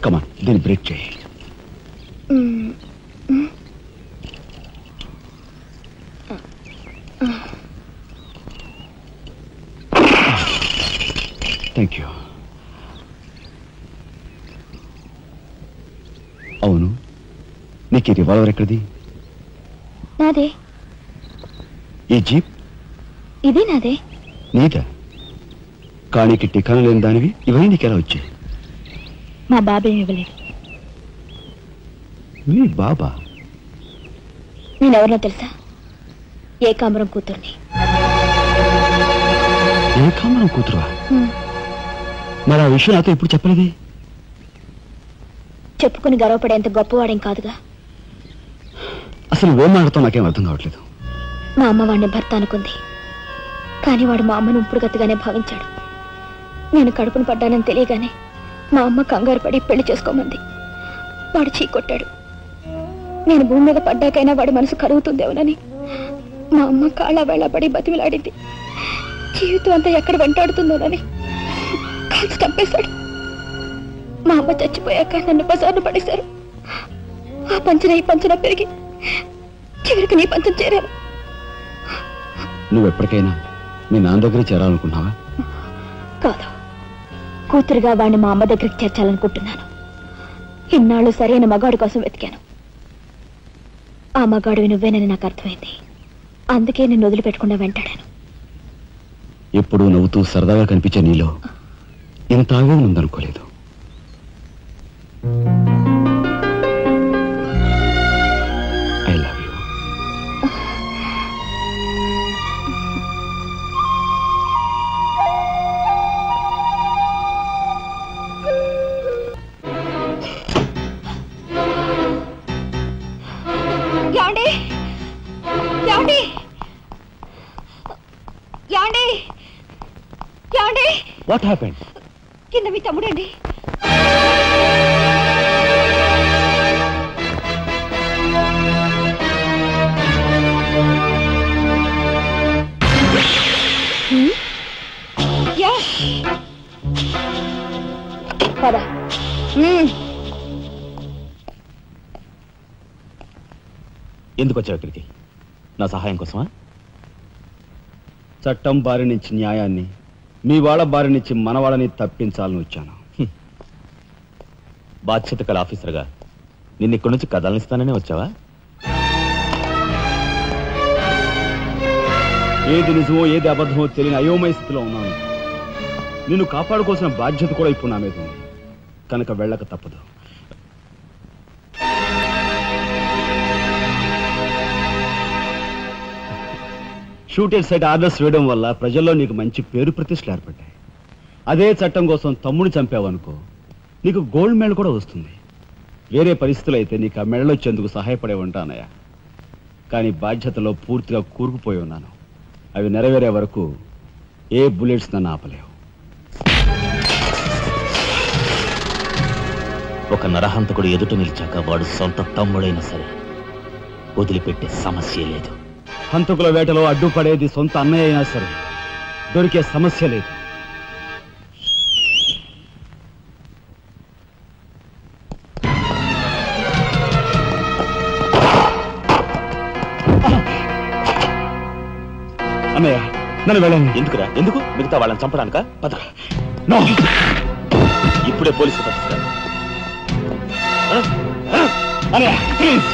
Speaker 2: Come on, then break చేయి. Thank you. అవును, నీకు ఈ revolver ఎక్కడిది?
Speaker 7: నాదే.
Speaker 2: ఈ jeep?
Speaker 7: ఇది నాదే.
Speaker 2: నీదా? కానీకి టికాను లేని దానివి ఇవన్నీ నీకెలా వచ్చాయి?
Speaker 7: మా బాబేమి ఇవ్వలేదు.
Speaker 2: మీ బాబా?
Speaker 7: నేనెవరినో తెలుసా? ఏకాంబరం కూతుర్ని.
Speaker 2: ఏకాంబరం కూతురువా? మరి ఆ విషయం నాతో ఇప్పుడు చెప్పలేదే?
Speaker 7: చెప్పుకుని గర్వపడేంత గొప్పవాడేం కాదుగా.
Speaker 2: అసలు ఏం మాట్లాడుతావు నాకేం అర్థం కావట్లేదు.
Speaker 7: మా అమ్మ వాడిని భర్త అనుకుంది, కానీ వాడు మా అమ్మను ఇప్పుడు గతిగానే భావించాడు. నేను కడుపును పడ్డానని తెలియగానే మా అమ్మ కంగారు పడి పెళ్లి చేసుకోమంది. వాడు చీకొట్టాడు. నేను భూమి మీద పడ్డాకైనా వాడి మనసు కరుగుతుందేమోనని మా అమ్మ కాళ్ళ వేళపడి బతిమిలాడింది. జీవితం అంతా ఎక్కడ వెంటాడుతుందోనని కాల్చి చంపేశాడు. మా అమ్మ చచ్చిపోయాక నన్ను బజార్ను పడేశారు. ఆ పంచన ఈ పంచన పెరిగి చివరికి నీ పంచం చేరాను.
Speaker 2: నువ్వు ఎప్పటికైనా మీ నాన్న దగ్గర చేరాలనుకున్నావా?
Speaker 7: కాదు, కూతురుగా వాడిని మా అమ్మ దగ్గరికి చేర్చాలనుకుంటున్నాను. ఇన్నాళ్ళు సరైన మగాడు కోసం వెతికాను. ఆ మగాడివి నువ్వేనని నాకు అర్థమైంది. అందుకే నేను వదిలిపెట్టకుండా వెంటాడాను.
Speaker 2: ఎప్పుడూ నవ్వుతూ సరదాగా కనిపించే నీలో ఇంత ఆవేదన ఉందనుకోలేదు. I love you.
Speaker 7: యాండి యాండి యాండి యాండి
Speaker 2: వాట్ హ్యాపెండ్?
Speaker 7: కింద మీ తమ్ముడండి. పద.
Speaker 4: ఎందుకు వచ్చావు ఇక్కడికి? నా సహాయం కోసమా?
Speaker 2: చట్టం బారి నుంచి న్యాయాన్ని, మీ వాళ్ళ బారి నుంచి మన వాళ్ళని తప్పించాలని వచ్చాను.
Speaker 4: బాధ్యత కల ఆఫీసర్గా నిన్ను ఇక్కడి నుంచి కదలనిస్తాననే వచ్చావా?
Speaker 2: ఏది నిజమో ఏది అబద్ధమో తెలియని అయోమయ స్థితిలో ఉన్నాను. నిన్ను కాపాడుకోవాల్సిన బాధ్యత కూడా ఇప్పుడు నా మీద ఉంది. కనుక వెళ్ళక తప్పదు. షూటెడ్ సైట్ ఆర్డర్స్ వేయడం వల్ల ప్రజల్లో నీకు మంచి పేరు ప్రతిష్టలు ఏర్పడ్డాయి. అదే చట్టం కోసం తమ్ముడు చంపావనుకో, నీకు గోల్డ్ మెడల్ కూడా వస్తుంది. వేరే పరిస్థితులు అయితే నీకు ఆ మెడల్ వచ్చేందుకు సహాయపడే ఉంటానయ్యా. కానీ బాధ్యతలో పూర్తిగా కూరుకుపోయి ఉన్నాను. అవి నెరవేరే వరకు ఏ బుల్లెట్స్ నన్ను ఆపలేవు.
Speaker 4: ఒక నరహంతకుడు ఎదుట నిలిచాక వాడు సొంత తమ్ముడైనా సరే వదిలిపెట్టే సమస్య లేదు.
Speaker 2: హంతకుల వేటలో అడ్డుపడేది సొంత అన్నయ్య అయినా సరే దొరికే సమస్య లేదు. అన్నయ్య నన్ను వెళ్ళండి.
Speaker 4: ఎందుకురా? ఎందుకు? మిగతా వాళ్ళని చంపడానికా? పద. ఇప్పుడే పోలీసులు పట్టిస్తారు.
Speaker 2: అన్నయ్య ప్లీజ్.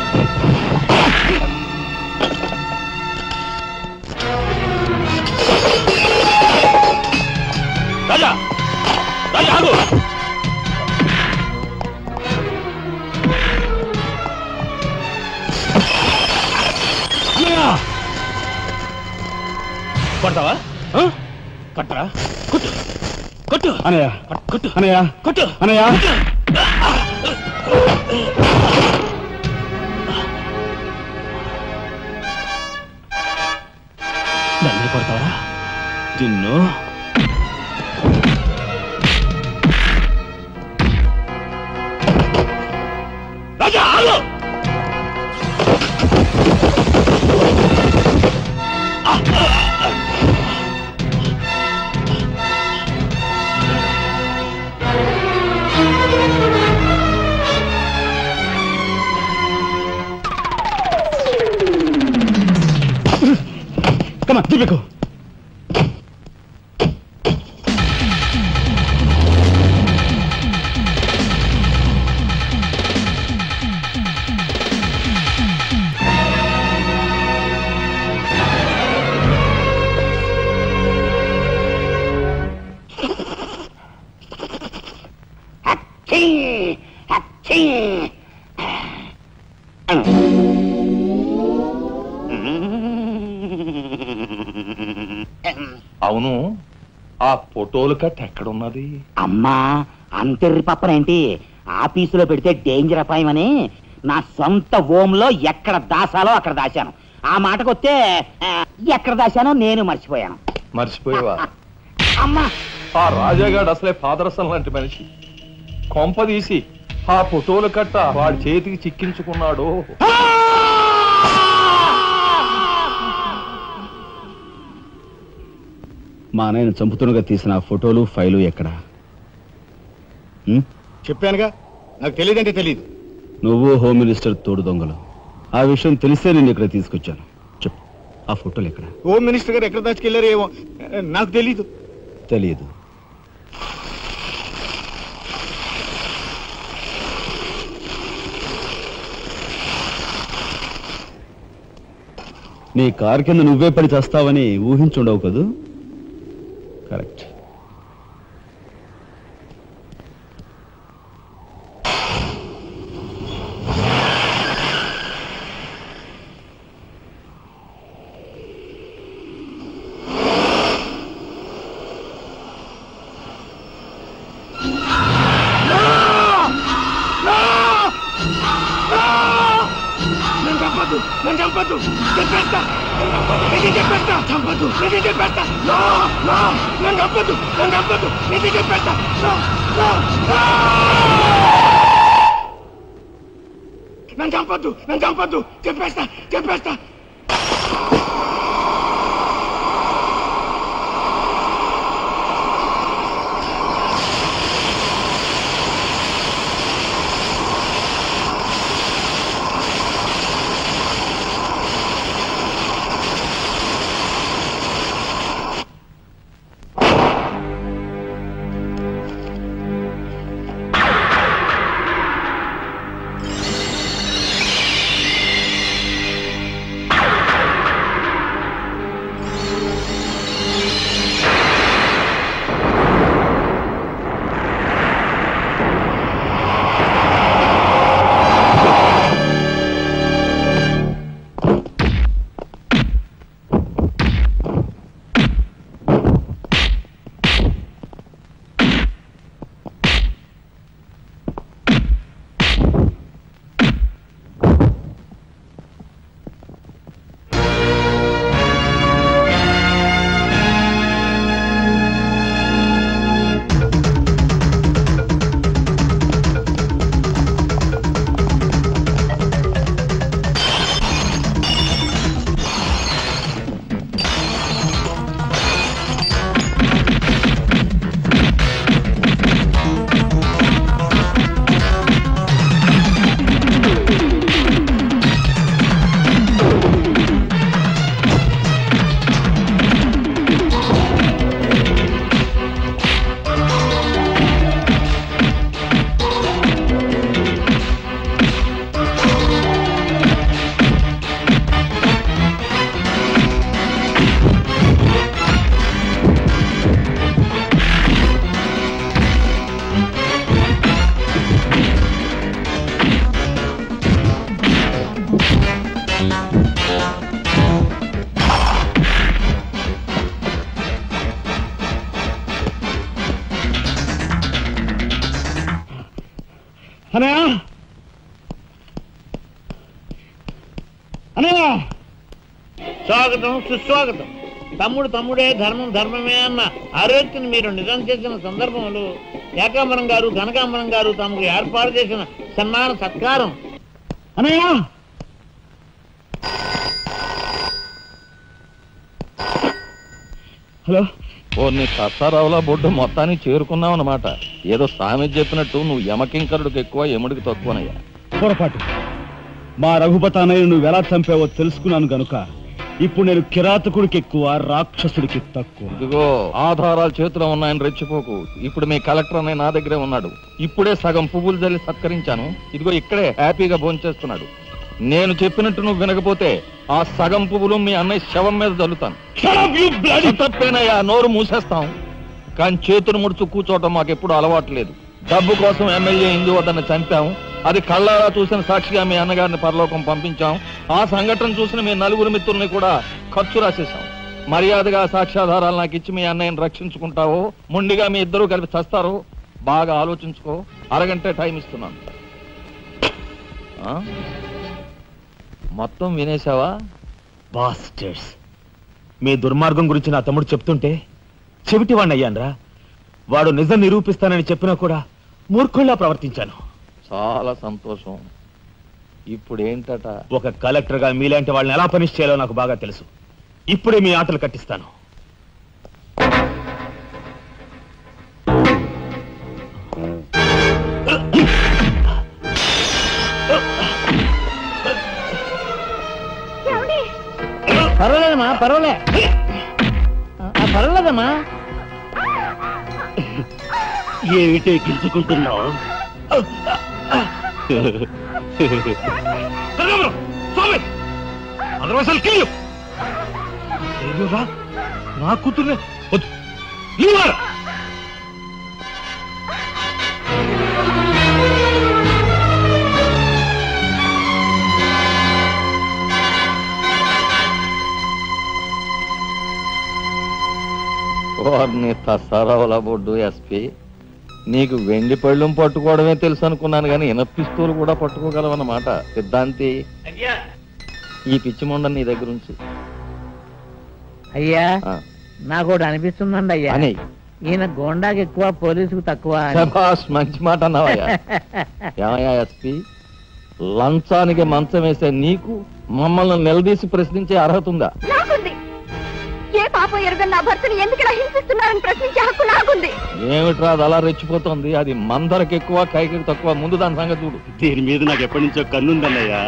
Speaker 4: రాజా, రాజా ఆగు. కొడతావా? కొట్టరా? కొట్టు, కొట్టు
Speaker 2: అన్నయ్య,
Speaker 4: కొట్టు
Speaker 2: అన్నయ్య,
Speaker 4: కొట్టు
Speaker 2: అన్నయ్య.
Speaker 4: నన్ను కొడతావరా? నిన్ను రాజా ఆగు.
Speaker 2: Come on, Deepiku.
Speaker 8: అవును, ఆ ఫోటోలు కట్ ఎక్కడున్నది?
Speaker 10: అమ్మా అంతెర్రి పప్పనేంటి? ఆఫీసులో పెడితే డేంజర్ అపాయమని నా సొంత హోంలో ఎక్కడ దాసాలో అక్కడ దాశాను. ఆ మాటకొస్తే ఎక్కడ దాశానో నేను మర్చిపోయాను.
Speaker 8: మర్చిపోయావా?
Speaker 10: అమ్మా
Speaker 8: ఆ రాజాగాడు అసలే పాదరసం లాంటి మనిషి. కొంప తీసి ఆ ఫోటోలు కట్ట వాడి చేతికి చిక్కించుకున్నాడు.
Speaker 2: మా అన్నయ్యను చంపుతున్నగా తీసిన ఆ ఫోటోలు ఫైలు ఎక్కడా?
Speaker 3: చెప్పానుగా, నాకు తెలియదంటే తెలియదు.
Speaker 2: నువ్వు హోమ్ మినిస్టర్ తోడు దొంగలు. ఆ విషయం తెలిసే నేను ఇక్కడ తీసుకొచ్చాను. చెప్పు, ఆ ఫోటోలు ఎక్కడ?
Speaker 3: హోమ్ మినిస్టర్ గారు ఎక్కడ దాచుకెళ్లారో ఏమో నాకు తెలీదు.
Speaker 2: తెలియదు. నీ కారు కింద నువ్వే పడి చేస్తావని ఊహించుండవు కదూ? కరెక్ట్.
Speaker 3: నన్ను చంపద్దు, చెప్పేస్తా చెప్పేస్తా. అనయ్య అనయ్య
Speaker 16: స్వాగతం సుస్వాగతం. తమ్ముడే ధర్మం ధర్మమే అన్న ఆరోగ్యం మీరు నిజం చేసిన సందర్భంలో ఏకాంబరం గారు కనకాంబరం గారు తమకు ఏర్పాటు చేసిన సన్మాన సత్కారం.
Speaker 3: అనయ్య హలో
Speaker 8: నీ సత్తారావులా బొడ్డు మొత్తానికి చేరుకున్నావు అన్నమాట. ఏదో సామెత చెప్పినట్టు నువ్వు యమకింకరుడికి ఎక్కువ యముడికి తక్కువనయ్యా.
Speaker 2: పొరపాటు. మా రఘుపతి అన్నయ్య నువ్వు ఎలా చంపావో తెలుసుకున్నాను గనుక ఇప్పుడు నేను కిరాతకుడికి ఎక్కువ, రాక్షసుడికి తక్కువ.
Speaker 8: ఇదిగో ఆధారాలు చేతిలో ఉన్నాయని రెచ్చిపోకు. ఇప్పుడు మీ కలెక్టర్ అన్నయ్య నా దగ్గరే ఉన్నాడు. ఇప్పుడే సగం పువ్వులు జల్లి సత్కరించాను. ఇదిగో ఇక్కడే హ్యాపీగా భోంచేస్తున్నాడు. నేను చెప్పినట్టు నువ్వు వినకపోతే ఆ సగం పువ్వులు మీ అన్నయ్య శవం మీద జల్లుతాను. తప్పేనయ్యా, నోరు మూసేస్తాం. కానీ చేతులు ముడుచు కూర్చోవటం మాకెప్పుడు అలవాటు లేదు. డబ్బు కోసం ఎమ్మెల్యే ఇందువద్దన్న చంపాము. అది కళ్ళారా చూసిన సాక్షిగా మీ అన్నగారిని పరలోకం పంపించాం. ఆ సంఘటన చూసిన మీ నలుగురు మిత్రుల్ని కూడా ఖర్చు రాసేశాం. మర్యాదగా సాక్ష్యాధారాలు నాకు ఇచ్చి మీ అన్నయ్యని రక్షించుకుంటావో ముండిగా మీ ఇద్దరూ కలిపి చస్తారో బాగా ఆలోచించుకో. అరగంట టైం ఇస్తున్నాను. మొత్తం వినేశావా?
Speaker 4: బాస్టర్స్, మీ దుర్మార్గం గురించి నా తమ్ముడు చెప్తుంటే చెవిటి వాడిని అయ్యాన్రా. వాడు నిజం నిరూపిస్తానని చెప్పినా కూడా మూర్ఖుల్లా ప్రవర్తించాను.
Speaker 8: చాలా సంతోషం. ఇప్పుడు ఏంటట?
Speaker 4: ఒక కలెక్టర్ గా మీలాంటి వాళ్ళని ఎలా పనిష్ చేయాలో నాకు బాగా తెలుసు. ఇప్పుడే మీ ఆటలు కట్టిస్తాను.
Speaker 16: పర్వాలేదమ్మా, పర్వాలేదమ్మా.
Speaker 14: ఏమిటే గిల్చుకుంటున్నావు?
Speaker 4: నా కూతుర్నే
Speaker 8: వారిని తసారావుల బొడ్డు ఎస్పీ, నీకు వెండి పళ్ళం పట్టుకోవడమే తెలుసు అనుకున్నాను కానీ పిస్తూలు కూడా పట్టుకోగలవన్నమాట. సిద్ధాంతి, ఈ పిచ్చి మొండ నీ దగ్గర ఉంచి.
Speaker 16: అయ్యా నాకు ఒకటి అనిపిస్తుందండి అయ్యా, ఈయన గోండాకి ఎక్కువ పోలీసుకు తక్కువ.
Speaker 8: మంచి మాట అన్నావయ్యా. ఏమయ్యా ఎస్పీ, లంచానికి మంచం వేసే నీకు మమ్మల్ని నిలదీసి ప్రశ్నించే అర్హత ఉందా?
Speaker 7: ఏ పాపం ఎరుగని నా భర్తను ఎందుకు ఇలా హింసిస్తున్నారని ప్రశ్నించే హక్కు నాకుంది.
Speaker 8: ఏమిట్రా అది అలా రెచ్చిపోతుంది? అది మందరికి ఎక్కువ కైకి తక్కువ. ముందు దాని సంగతి చూడు.
Speaker 14: దీని మీద నాకు ఎప్పటి నుంచో కన్నుందన్నయ్యా.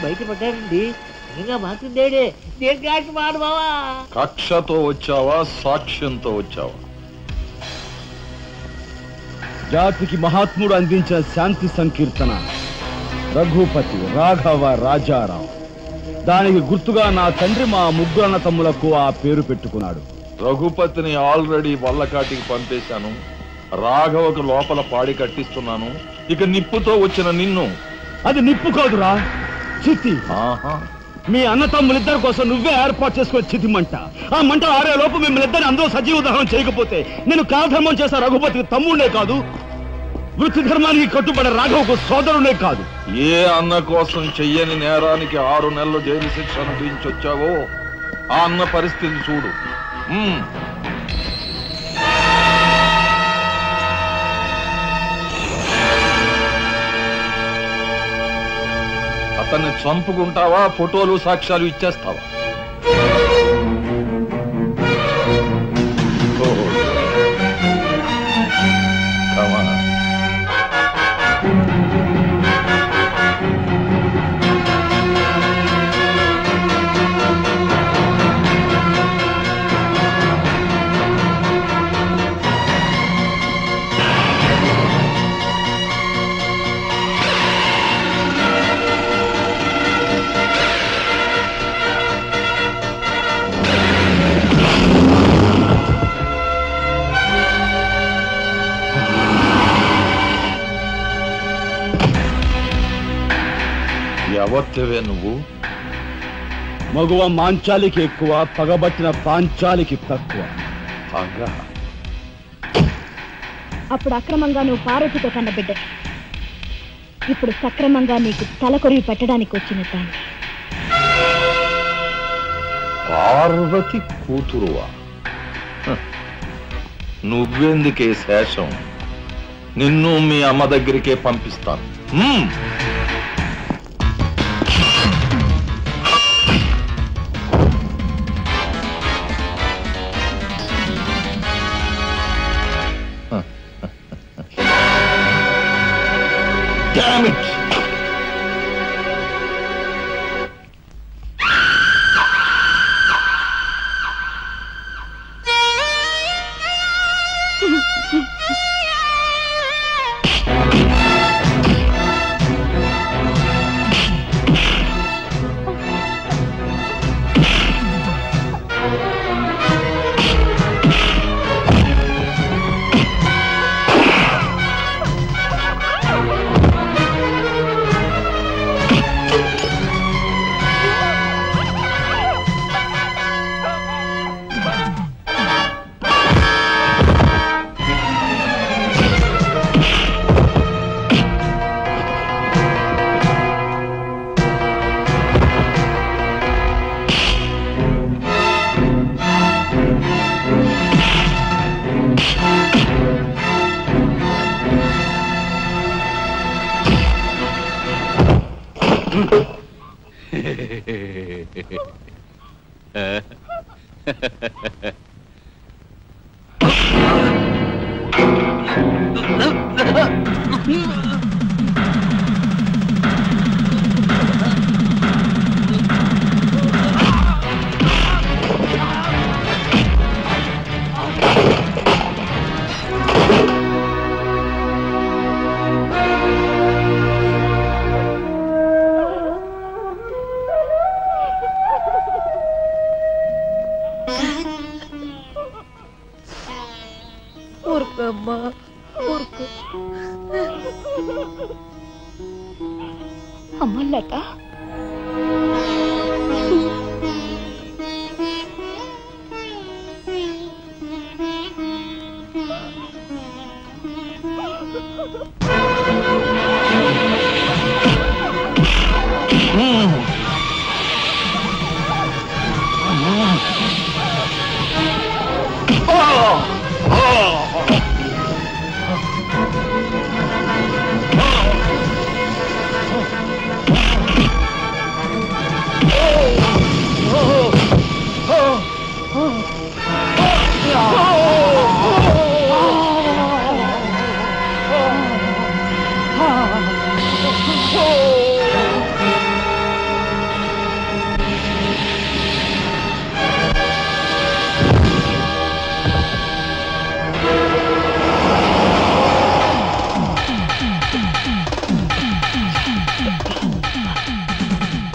Speaker 16: బయటపడ్డాడండి. ఇంకా మాట్లాడే దేనికి మాట బావా?
Speaker 8: కక్షతో వచ్చావా, సాక్ష్యంతో వచ్చావా?
Speaker 2: జాతికి మహాత్ముడు అందించిన శాంతి సంకీర్తన రఘుపతి రాఘవ రాజారావు. దానికి గుర్తుగా నా తండ్రి మా ముగ్గురన్న తమ్ములకు ఆ పేరు పెట్టుకున్నాడు.
Speaker 8: రఘుపతిని ఆల్రెడీ వల్లకాటికి పంపేశాను. రాఘవకు లోపల పాడి కట్టిస్తున్నాను. ఇక నిప్పుతో వచ్చిన నిన్ను.
Speaker 2: అది నిప్పు కాదురా, చితి. మీ అన్న తమ్ములిద్దరి కోసం నువ్వే ఏర్పాటు చేసుకుని చితి మంట. ఆ మంట ఆరే లోపు మిమ్మల్ని ఇద్దరిని అందరూ సజీవ దహనం చేయకపోతే నేను కాలధర్మం చేసే రఘుపతికి తమ్ముడే కాదు, వృత్తి ధర్మానికి కట్టుబడే రాఘవకు సోదరుడే కాదు.
Speaker 8: ఏ అన్న కోసం చెయ్యని నేరానికి 6 నెలలు జైలు శిక్ష అనుభవించొచ్చావో ఆ అన్న పరిస్థితి చూడు. అతన్ని చంపుకుంటావా, ఫోటోలు సాక్ష్యాలు ఇచ్చేస్తావా? ఎవరివే నువ్వు?
Speaker 2: మగువ మాంచాలికి ఎక్కువ, పగబట్టిన పాంచాలికి తక్కువ.
Speaker 7: అప్పుడు అక్రమంగా నువ్వు పార్వతితో కన్న బిడ్డ, ఇప్పుడు సక్రమంగా నీకు తలకొరివి పెట్టడానికి వచ్చిన దాన్ని.
Speaker 8: పార్వతి కూతురువా? నువ్వెందుకే శేషం? నిన్ను మీ అమ్మ దగ్గరికే పంపిస్తాను. Damn it!
Speaker 7: అమ్మ లత,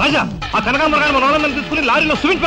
Speaker 3: రాజా, ఆ కనకాంబరగాని మన వాళ్ళని తీసుకుని లారీలో సిమెంట్